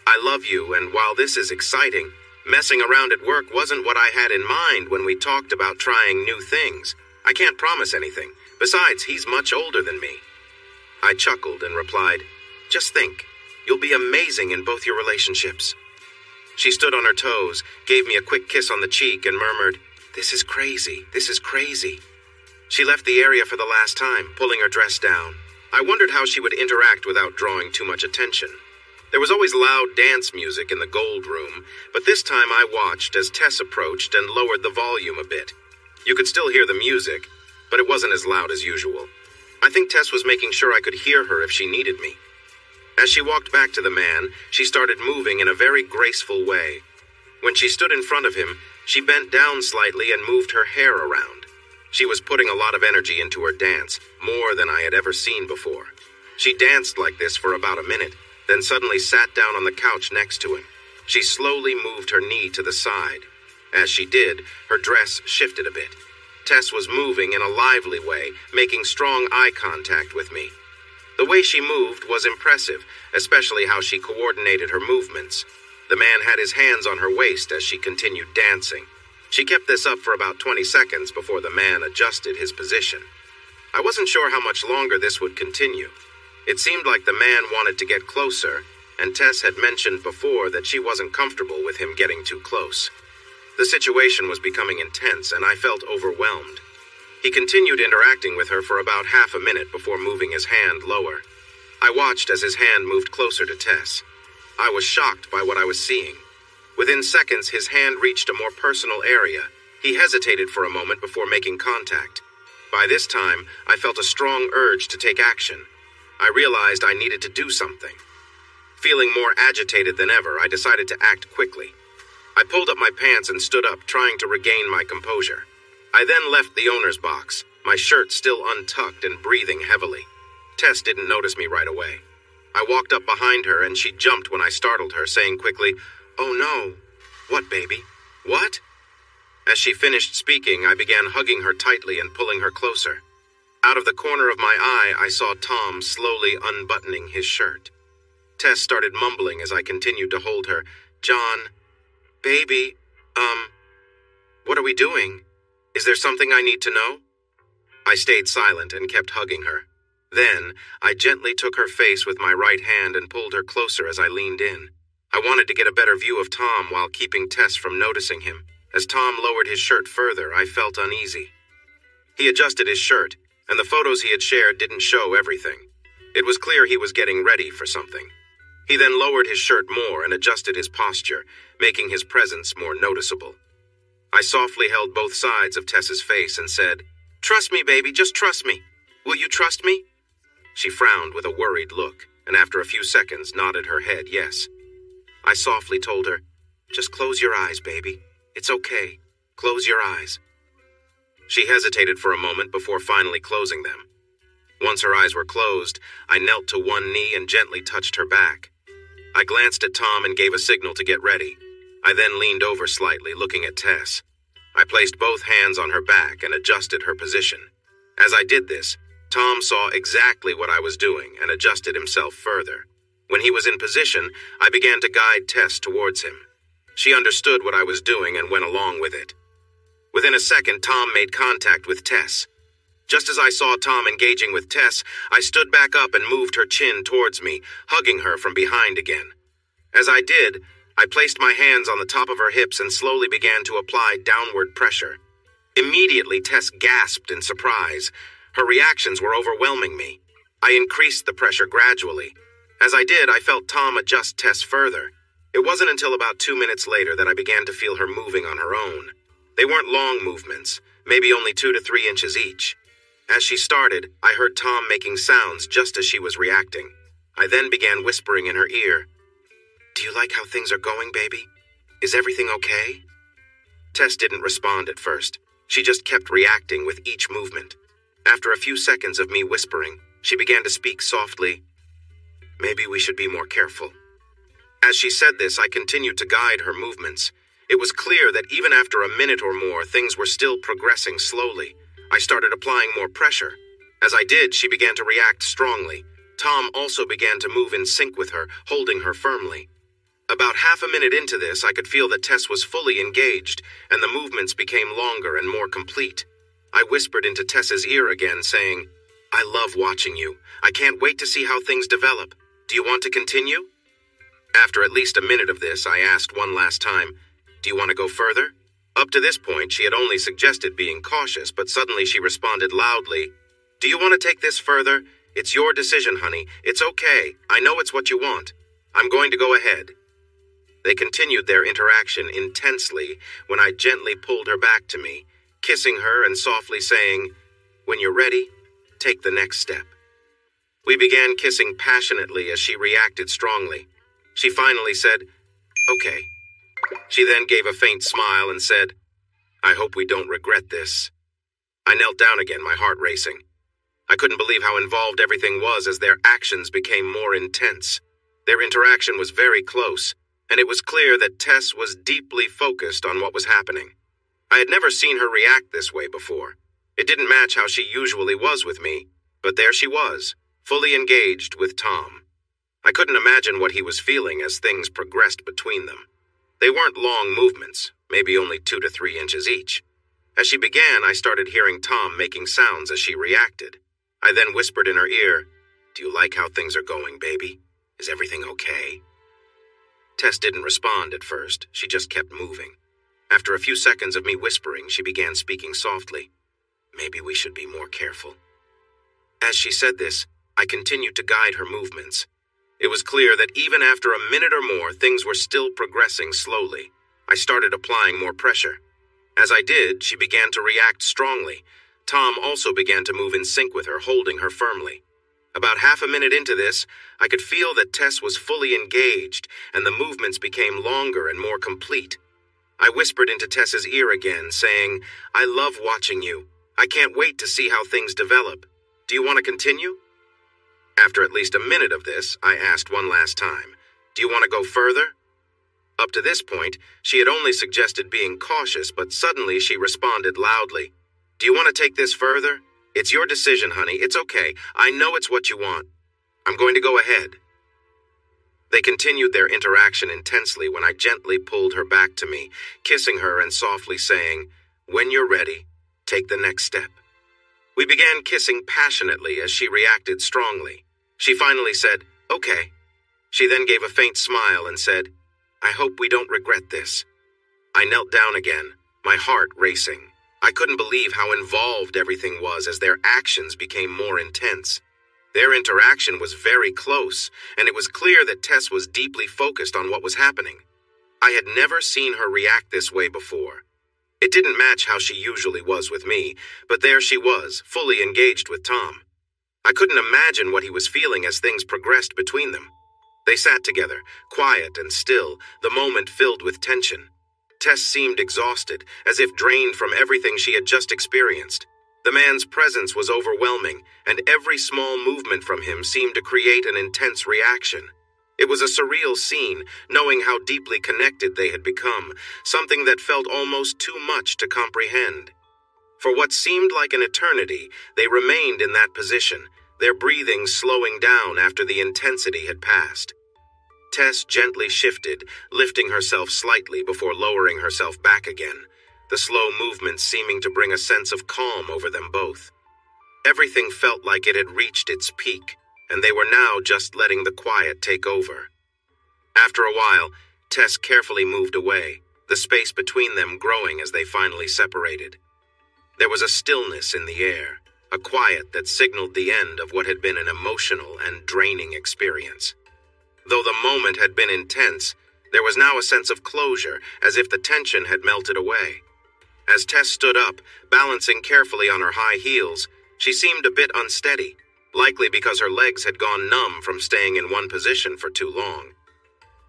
I love you, and while this is exciting, messing around at work wasn't what I had in mind when we talked about trying new things. I can't promise anything. Besides, he's much older than me." I chuckled and replied, "Just think, you'll be amazing in both your relationships." She stood on her toes, gave me a quick kiss on the cheek, and murmured, "This is crazy, this is crazy." She left the area for the last time, pulling her dress down. I wondered how she would interact without drawing too much attention. There was always loud dance music in the gold room, but this time I watched as Tess approached and lowered the volume a bit. You could still hear the music, but it wasn't as loud as usual. I think Tess was making sure I could hear her if she needed me. As she walked back to the man, she started moving in a very graceful way. When she stood in front of him, she bent down slightly and moved her hair around. She was putting a lot of energy into her dance, more than I had ever seen before. She danced like this for about a minute, then suddenly sat down on the couch next to him. She slowly moved her knee to the side. As she did, her dress shifted a bit. Tess was moving in a lively way, making strong eye contact with me. The way she moved was impressive, especially how she coordinated her movements. The man had his hands on her waist as she continued dancing. She kept this up for about 20 seconds before the man adjusted his position. I wasn't sure how much longer this would continue. It seemed like the man wanted to get closer, and Tess had mentioned before that she wasn't comfortable with him getting too close. The situation was becoming intense, and I felt overwhelmed. He continued interacting with her for about half a minute before moving his hand lower. I watched as his hand moved closer to Tess. I was shocked by what I was seeing. Within seconds, his hand reached a more personal area. He hesitated for a moment before making contact. By this time, I felt a strong urge to take action. I realized I needed to do something. Feeling more agitated than ever, I decided to act quickly. I pulled up my pants and stood up, trying to regain my composure. I then left the owner's box, my shirt still untucked and breathing heavily. Tess didn't notice me right away. I walked up behind her and she jumped when I startled her, saying quickly, "Oh no." "What, baby? What?" As she finished speaking, I began hugging her tightly and pulling her closer. Out of the corner of my eye, I saw Tom slowly unbuttoning his shirt. Tess started mumbling as I continued to hold her. "John, baby, what are we doing? Is there something I need to know?" I stayed silent and kept hugging her. Then, I gently took her face with my right hand and pulled her closer as I leaned in. I wanted to get a better view of Tom while keeping Tess from noticing him. As Tom lowered his shirt further, I felt uneasy. He adjusted his shirt, and the photos he had shared didn't show everything. It was clear he was getting ready for something. He then lowered his shirt more and adjusted his posture, making his presence more noticeable. I softly held both sides of Tess's face and said, "Trust me, baby, just trust me. Will you trust me?" She frowned with a worried look, and after a few seconds nodded her head yes. I softly told her, "Just close your eyes, baby. It's okay. Close your eyes." She hesitated for a moment before finally closing them. Once her eyes were closed, I knelt to one knee and gently touched her back. I glanced at Tom and gave a signal to get ready. I then leaned over slightly, looking at Tess. I placed both hands on her back and adjusted her position. As I did this, Tom saw exactly what I was doing and adjusted himself further. When he was in position, I began to guide Tess towards him. She understood what I was doing and went along with it. Within a second, Tom made contact with Tess. Just as I saw Tom engaging with Tess, I stood back up and moved her chin towards me, hugging her from behind again. As I did, I placed my hands on the top of her hips and slowly began to apply downward pressure. Immediately, Tess gasped in surprise. Her reactions were overwhelming me. I increased the pressure gradually. As I did, I felt Tom adjust Tess further. It wasn't until about 2 minutes later that I began to feel her moving on her own. They weren't long movements, maybe only 2 to 3 inches each. As she started, I heard Tom making sounds just as she was reacting. I then began whispering in her ear, "Do you like how things are going, baby? Is everything okay?" Tess didn't respond at first. She just kept reacting with each movement. After a few seconds of me whispering, she began to speak softly. "Maybe we should be more careful." As she said this, I continued to guide her movements. It was clear that even after a minute or more, things were still progressing slowly. I started applying more pressure. As I did, she began to react strongly. Tom also began to move in sync with her, holding her firmly. About half a minute into this, I could feel that Tess was fully engaged, and the movements became longer and more complete. I whispered into Tess's ear again, saying, "I love watching you. I can't wait to see how things develop. Do you want to continue?" After at least a minute of this, I asked one last time, "Do you want to go further?" Up to this point, she had only suggested being cautious, but suddenly she responded loudly, "Do you want to take this further? It's your decision, honey. It's okay. I know it's what you want. I'm going to go ahead." They continued their interaction intensely when I gently pulled her back to me, kissing her and softly saying, "When you're ready, take the next step." We began kissing passionately as she reacted strongly. She finally said, "Okay." She then gave a faint smile and said, "I hope we don't regret this." I knelt down again, my heart racing. I couldn't believe how involved everything was as their actions became more intense. Their interaction was very close. and it was clear that Tess was deeply focused on what was happening. I had never seen her react this way before. It didn't match how she usually was with me, but there she was, fully engaged with Tom. I couldn't imagine what he was feeling as things progressed between them. They weren't long movements, maybe only 2 to 3 inches each. As she began, I started hearing Tom making sounds as she reacted. I then whispered in her ear, "Do you like how things are going, baby? Is everything okay?" Tess didn't respond at first. She just kept moving. After a few seconds of me whispering, she began speaking softly. "Maybe we should be more careful." As she said this, I continued to guide her movements. It was clear that even after a minute or more, things were still progressing slowly. I started applying more pressure. As I did, she began to react strongly. Tom also began to move in sync with her, holding her firmly. About half a minute into this, I could feel that Tess was fully engaged, and the movements became longer and more complete. I whispered into Tess's ear again, saying, "I love watching you. I can't wait to see how things develop. Do you want to continue?" After at least a minute of this, I asked one last time, "Do you want to go further?" Up to this point, she had only suggested being cautious, but suddenly she responded loudly, "Do you want to take this further? It's your decision, honey. It's okay. I know it's what you want. I'm going to go ahead." They continued their interaction intensely when I gently pulled her back to me, kissing her and softly saying, "When you're ready, take the next step." We began kissing passionately as she reacted strongly. She finally said, "Okay." She then gave a faint smile and said, "I hope we don't regret this." I knelt down again, my heart racing. I couldn't believe how involved everything was as their actions became more intense. Their interaction was very close, and it was clear that Tess was deeply focused on what was happening. I had never seen her react this way before. It didn't match how she usually was with me, but there she was, fully engaged with Tom. I couldn't imagine what he was feeling as things progressed between them. They sat together, quiet and still, the moment filled with tension. Tess seemed exhausted, as if drained from everything she had just experienced. The man's presence was overwhelming, and every small movement from him seemed to create an intense reaction. It was a surreal scene, knowing how deeply connected they had become, something that felt almost too much to comprehend. For what seemed like an eternity, they remained in that position, their breathing slowing down after the intensity had passed. Tess gently shifted, lifting herself slightly before lowering herself back again, the slow movements seeming to bring a sense of calm over them both. Everything felt like it had reached its peak, and they were now just letting the quiet take over. After a while, Tess carefully moved away, the space between them growing as they finally separated. There was a stillness in the air, a quiet that signaled the end of what had been an emotional and draining experience. Though the moment had been intense, there was now a sense of closure, as if the tension had melted away. As Tess stood up, balancing carefully on her high heels, she seemed a bit unsteady, likely because her legs had gone numb from staying in one position for too long.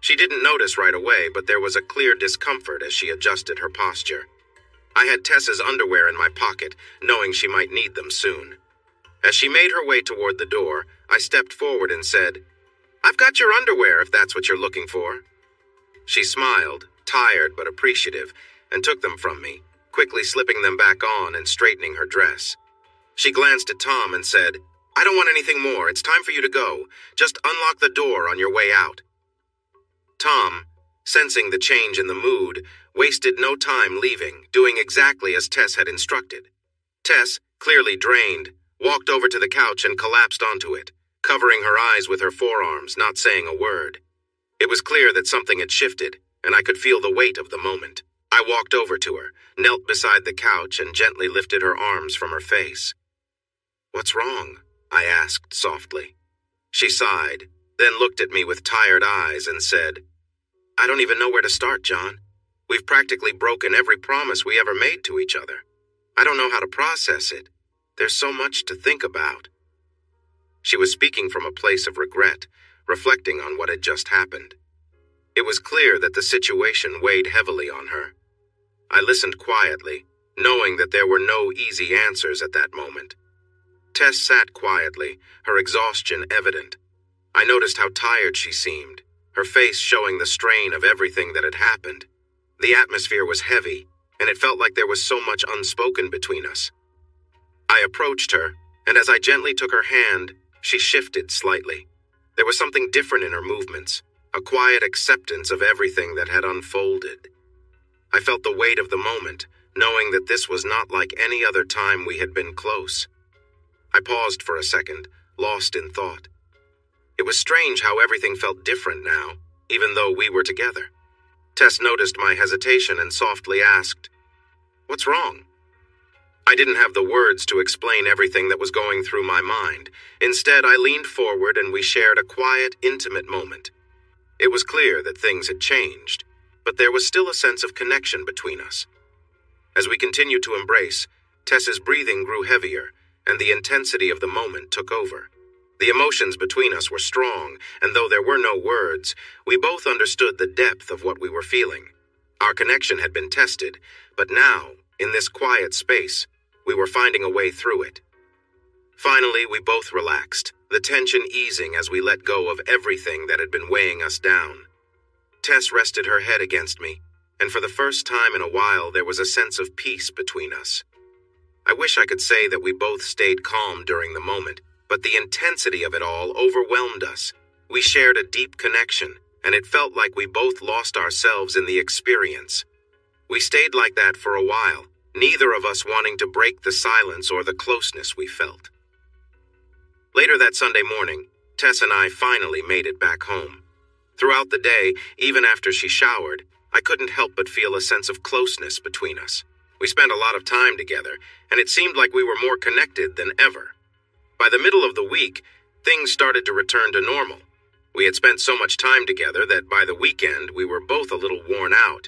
She didn't notice right away, but there was a clear discomfort as she adjusted her posture. I had Tess's underwear in my pocket, knowing she might need them soon. As she made her way toward the door, I stepped forward and said, "I've got your underwear if that's what you're looking for." She smiled, tired but appreciative, and took them from me, quickly slipping them back on and straightening her dress. She glanced at Tom and said, "I don't want anything more. It's time for you to go. Just unlock the door on your way out." Tom, sensing the change in the mood, wasted no time leaving, doing exactly as Tess had instructed. Tess, clearly drained, walked over to the couch and collapsed onto it, covering her eyes with her forearms, not saying a word. It was clear that something had shifted, and I could feel the weight of the moment. I walked over to her, knelt beside the couch, and gently lifted her arms from her face. "What's wrong?" I asked softly. She sighed, then looked at me with tired eyes and said, "I don't even know where to start, John. We've practically broken every promise we ever made to each other. I don't know how to process it. There's so much to think about." She was speaking from a place of regret, reflecting on what had just happened. It was clear that the situation weighed heavily on her. I listened quietly, knowing that there were no easy answers at that moment. Tess sat quietly, her exhaustion evident. I noticed how tired she seemed. her face showing the strain of everything that had happened. The atmosphere was heavy, and it felt like there was so much unspoken between us. I approached her, and as I gently took her hand, she shifted slightly. There was something different in her movements, a quiet acceptance of everything that had unfolded. I felt the weight of the moment, knowing that this was not like any other time we had been close. I paused for a second, lost in thought. It was strange how everything felt different now, even though we were together. Tess noticed my hesitation and softly asked, "What's wrong?" I didn't have the words to explain everything that was going through my mind. Instead, I leaned forward and we shared a quiet, intimate moment. It was clear that things had changed, but there was still a sense of connection between us. As we continued to embrace, Tess's breathing grew heavier, and the intensity of the moment took over. The emotions between us were strong, and though there were no words, we both understood the depth of what we were feeling. Our connection had been tested, but now, in this quiet space, we were finding a way through it. Finally, we both relaxed, the tension easing as we let go of everything that had been weighing us down. Tess rested her head against me, and for the first time in a while there was a sense of peace between us. I wish I could say that we both stayed calm during the moment, but the intensity of it all overwhelmed us. We shared a deep connection, and it felt like we both lost ourselves in the experience. We stayed like that for a while, neither of us wanting to break the silence or the closeness we felt. Later that Sunday morning, Tess and I finally made it back home. Throughout the day, even after she showered, I couldn't help but feel a sense of closeness between us. We spent a lot of time together, and it seemed like we were more connected than ever. By the middle of the week, things started to return to normal. We had spent so much time together that by the weekend, we were both a little worn out.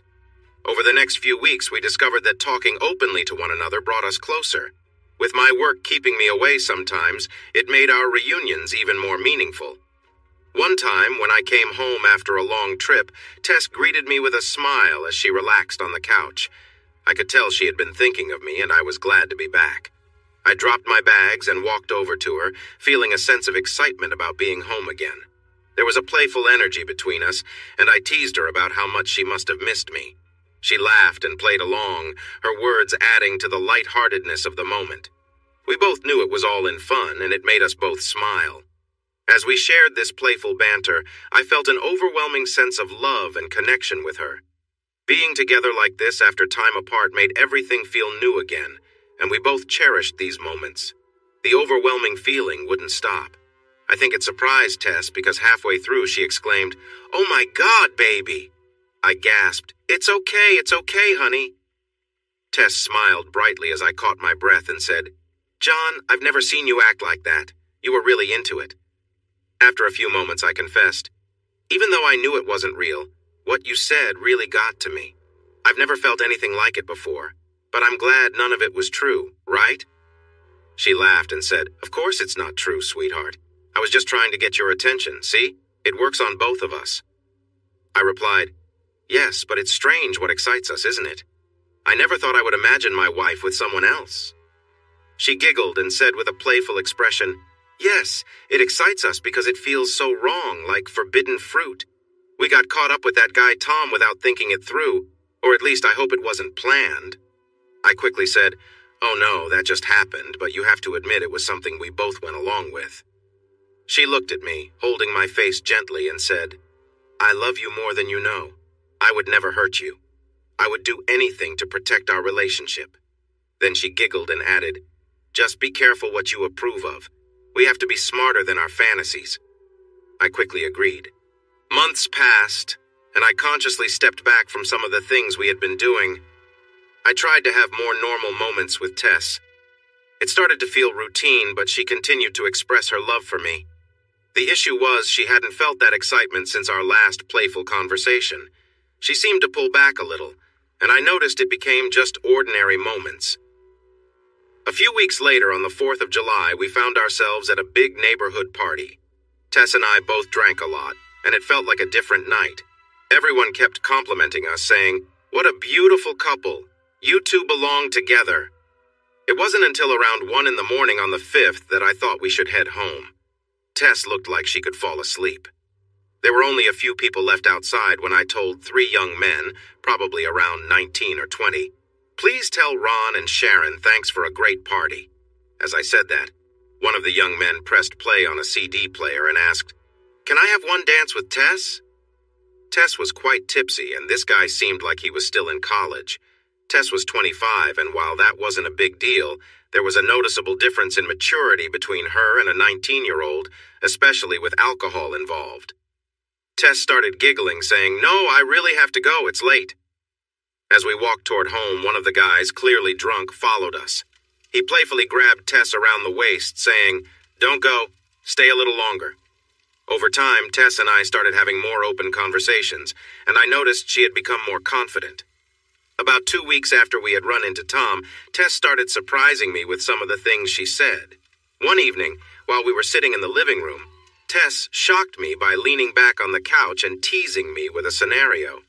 Over the next few weeks, we discovered that talking openly to one another brought us closer. With my work keeping me away sometimes, it made our reunions even more meaningful. One time, when I came home after a long trip, Tess greeted me with a smile as she relaxed on the couch. I could tell she had been thinking of me, and I was glad to be back. I dropped my bags and walked over to her, feeling a sense of excitement about being home again. There was a playful energy between us, and I teased her about how much she must have missed me. She laughed and played along, her words adding to the lightheartedness of the moment. We both knew it was all in fun, and it made us both smile. As we shared this playful banter, I felt an overwhelming sense of love and connection with her. Being together like this after time apart made everything feel new again, and we both cherished these moments. The overwhelming feeling wouldn't stop. I think it surprised Tess because halfway through she exclaimed, "Oh my God, baby!" I gasped, it's okay, honey." Tess smiled brightly as I caught my breath and said, "John, I've never seen you act like that. You were really into it." After a few moments, I confessed, "Even though I knew it wasn't real, what you said really got to me. I've never felt anything like it before, but I'm glad none of it was true, right?" She laughed and said, "Of course it's not true, sweetheart. I was just trying to get your attention, see? It works on both of us." I replied, "Yes, but it's strange what excites us, isn't it? I never thought I would imagine my wife with someone else." She giggled and said with a playful expression, "Yes, it excites us because it feels so wrong, like forbidden fruit. We got caught up with that guy Tom without thinking it through, or at least I hope it wasn't planned." I quickly said, "Oh no, that just happened, but you have to admit it was something we both went along with." She looked at me, holding my face gently, and said, "I love you more than you know. I would never hurt you. I would do anything to protect our relationship." Then she giggled and added, "Just be careful what you approve of. We have to be smarter than our fantasies." I quickly agreed. Months passed, and I consciously stepped back from some of the things we had been doing. I tried to have more normal moments with Tess. It started to feel routine, but she continued to express her love for me. The issue was she hadn't felt that excitement since our last playful conversation. She seemed to pull back a little, and I noticed it became just ordinary moments. A few weeks later, on the 4th of July, we found ourselves at a big neighborhood party. Tess and I both drank a lot, and it felt like a different night. Everyone kept complimenting us, saying, "What a beautiful couple. You two belong together." It wasn't until around 1 in the morning on the 5th that I thought we should head home. Tess looked like she could fall asleep. There were only a few people left outside when I told 3 young men, probably around 19 or 20, "Please tell Ron and Sharon thanks for a great party." As I said that, one of the young men pressed play on a CD player and asked, "Can I have one dance with Tess?" Tess was quite tipsy, and this guy seemed like he was still in college. Tess was 25, and while that wasn't a big deal, there was a noticeable difference in maturity between her and a 19-year-old, especially with alcohol involved. Tess started giggling, saying, "No, I really have to go, it's late." As we walked toward home, one of the guys, clearly drunk, followed us. He playfully grabbed Tess around the waist, saying, "Don't go, stay a little longer." Over time, Tess and I started having more open conversations, and I noticed she had become more confident. About 2 weeks after we had run into Tom, Tess started surprising me with some of the things she said. One evening, while we were sitting in the living room, Tess shocked me by leaning back on the couch and teasing me with a scenario.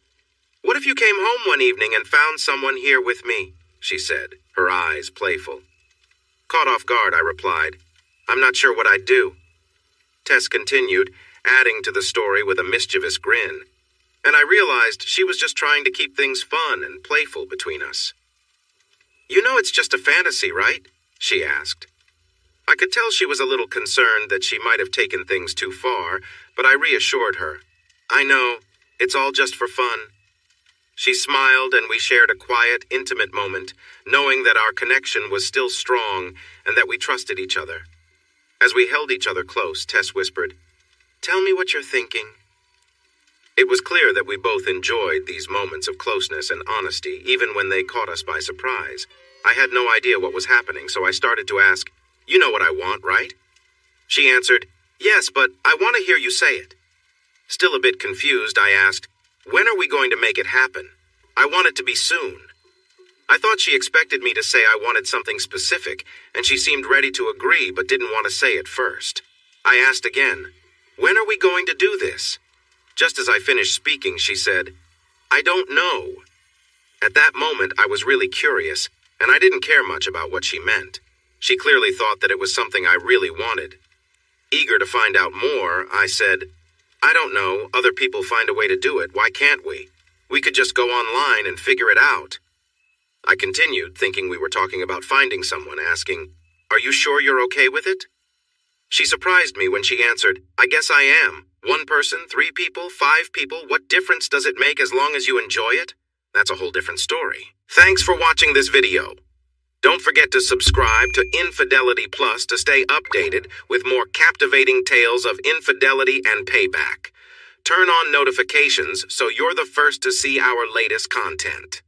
"What if you came home one evening and found someone here with me?" she said, her eyes playful. Caught off guard, I replied, "I'm not sure what I'd do." Tess continued, adding to the story with a mischievous grin, and I realized she was just trying to keep things fun and playful between us. "You know it's just a fantasy, right?" she asked. I could tell she was a little concerned that she might have taken things too far, but I reassured her. "I know, it's all just for fun." She smiled, and we shared a quiet, intimate moment, knowing that our connection was still strong and that we trusted each other. As we held each other close, Tess whispered, "Tell me what you're thinking." It was clear that we both enjoyed these moments of closeness and honesty, even when they caught us by surprise. I had no idea what was happening, so I started to ask, "You know what I want, right?" She answered, "Yes, but I want to hear you say it." Still a bit confused, I asked, "When are we going to make it happen? I want it to be soon." I thought she expected me to say I wanted something specific, and she seemed ready to agree but didn't want to say it first. I asked again, "When are we going to do this?" Just as I finished speaking, she said, "I don't know." At that moment, I was really curious, and I didn't care much about what she meant. She clearly thought that it was something I really wanted. Eager to find out more, I said, "I don't know, other people find a way to do it, why can't we? We could just go online and figure it out." I continued, thinking we were talking about finding someone, asking, "Are you sure you're okay with it?" She surprised me when she answered, "I guess I am. 1 person, 3 people, 5 people, what difference does it make as long as you enjoy it? That's a whole different story." Thanks for watching this video. Don't forget to subscribe to Infidelity Plus to stay updated with more captivating tales of infidelity and payback. Turn on notifications so you're the first to see our latest content.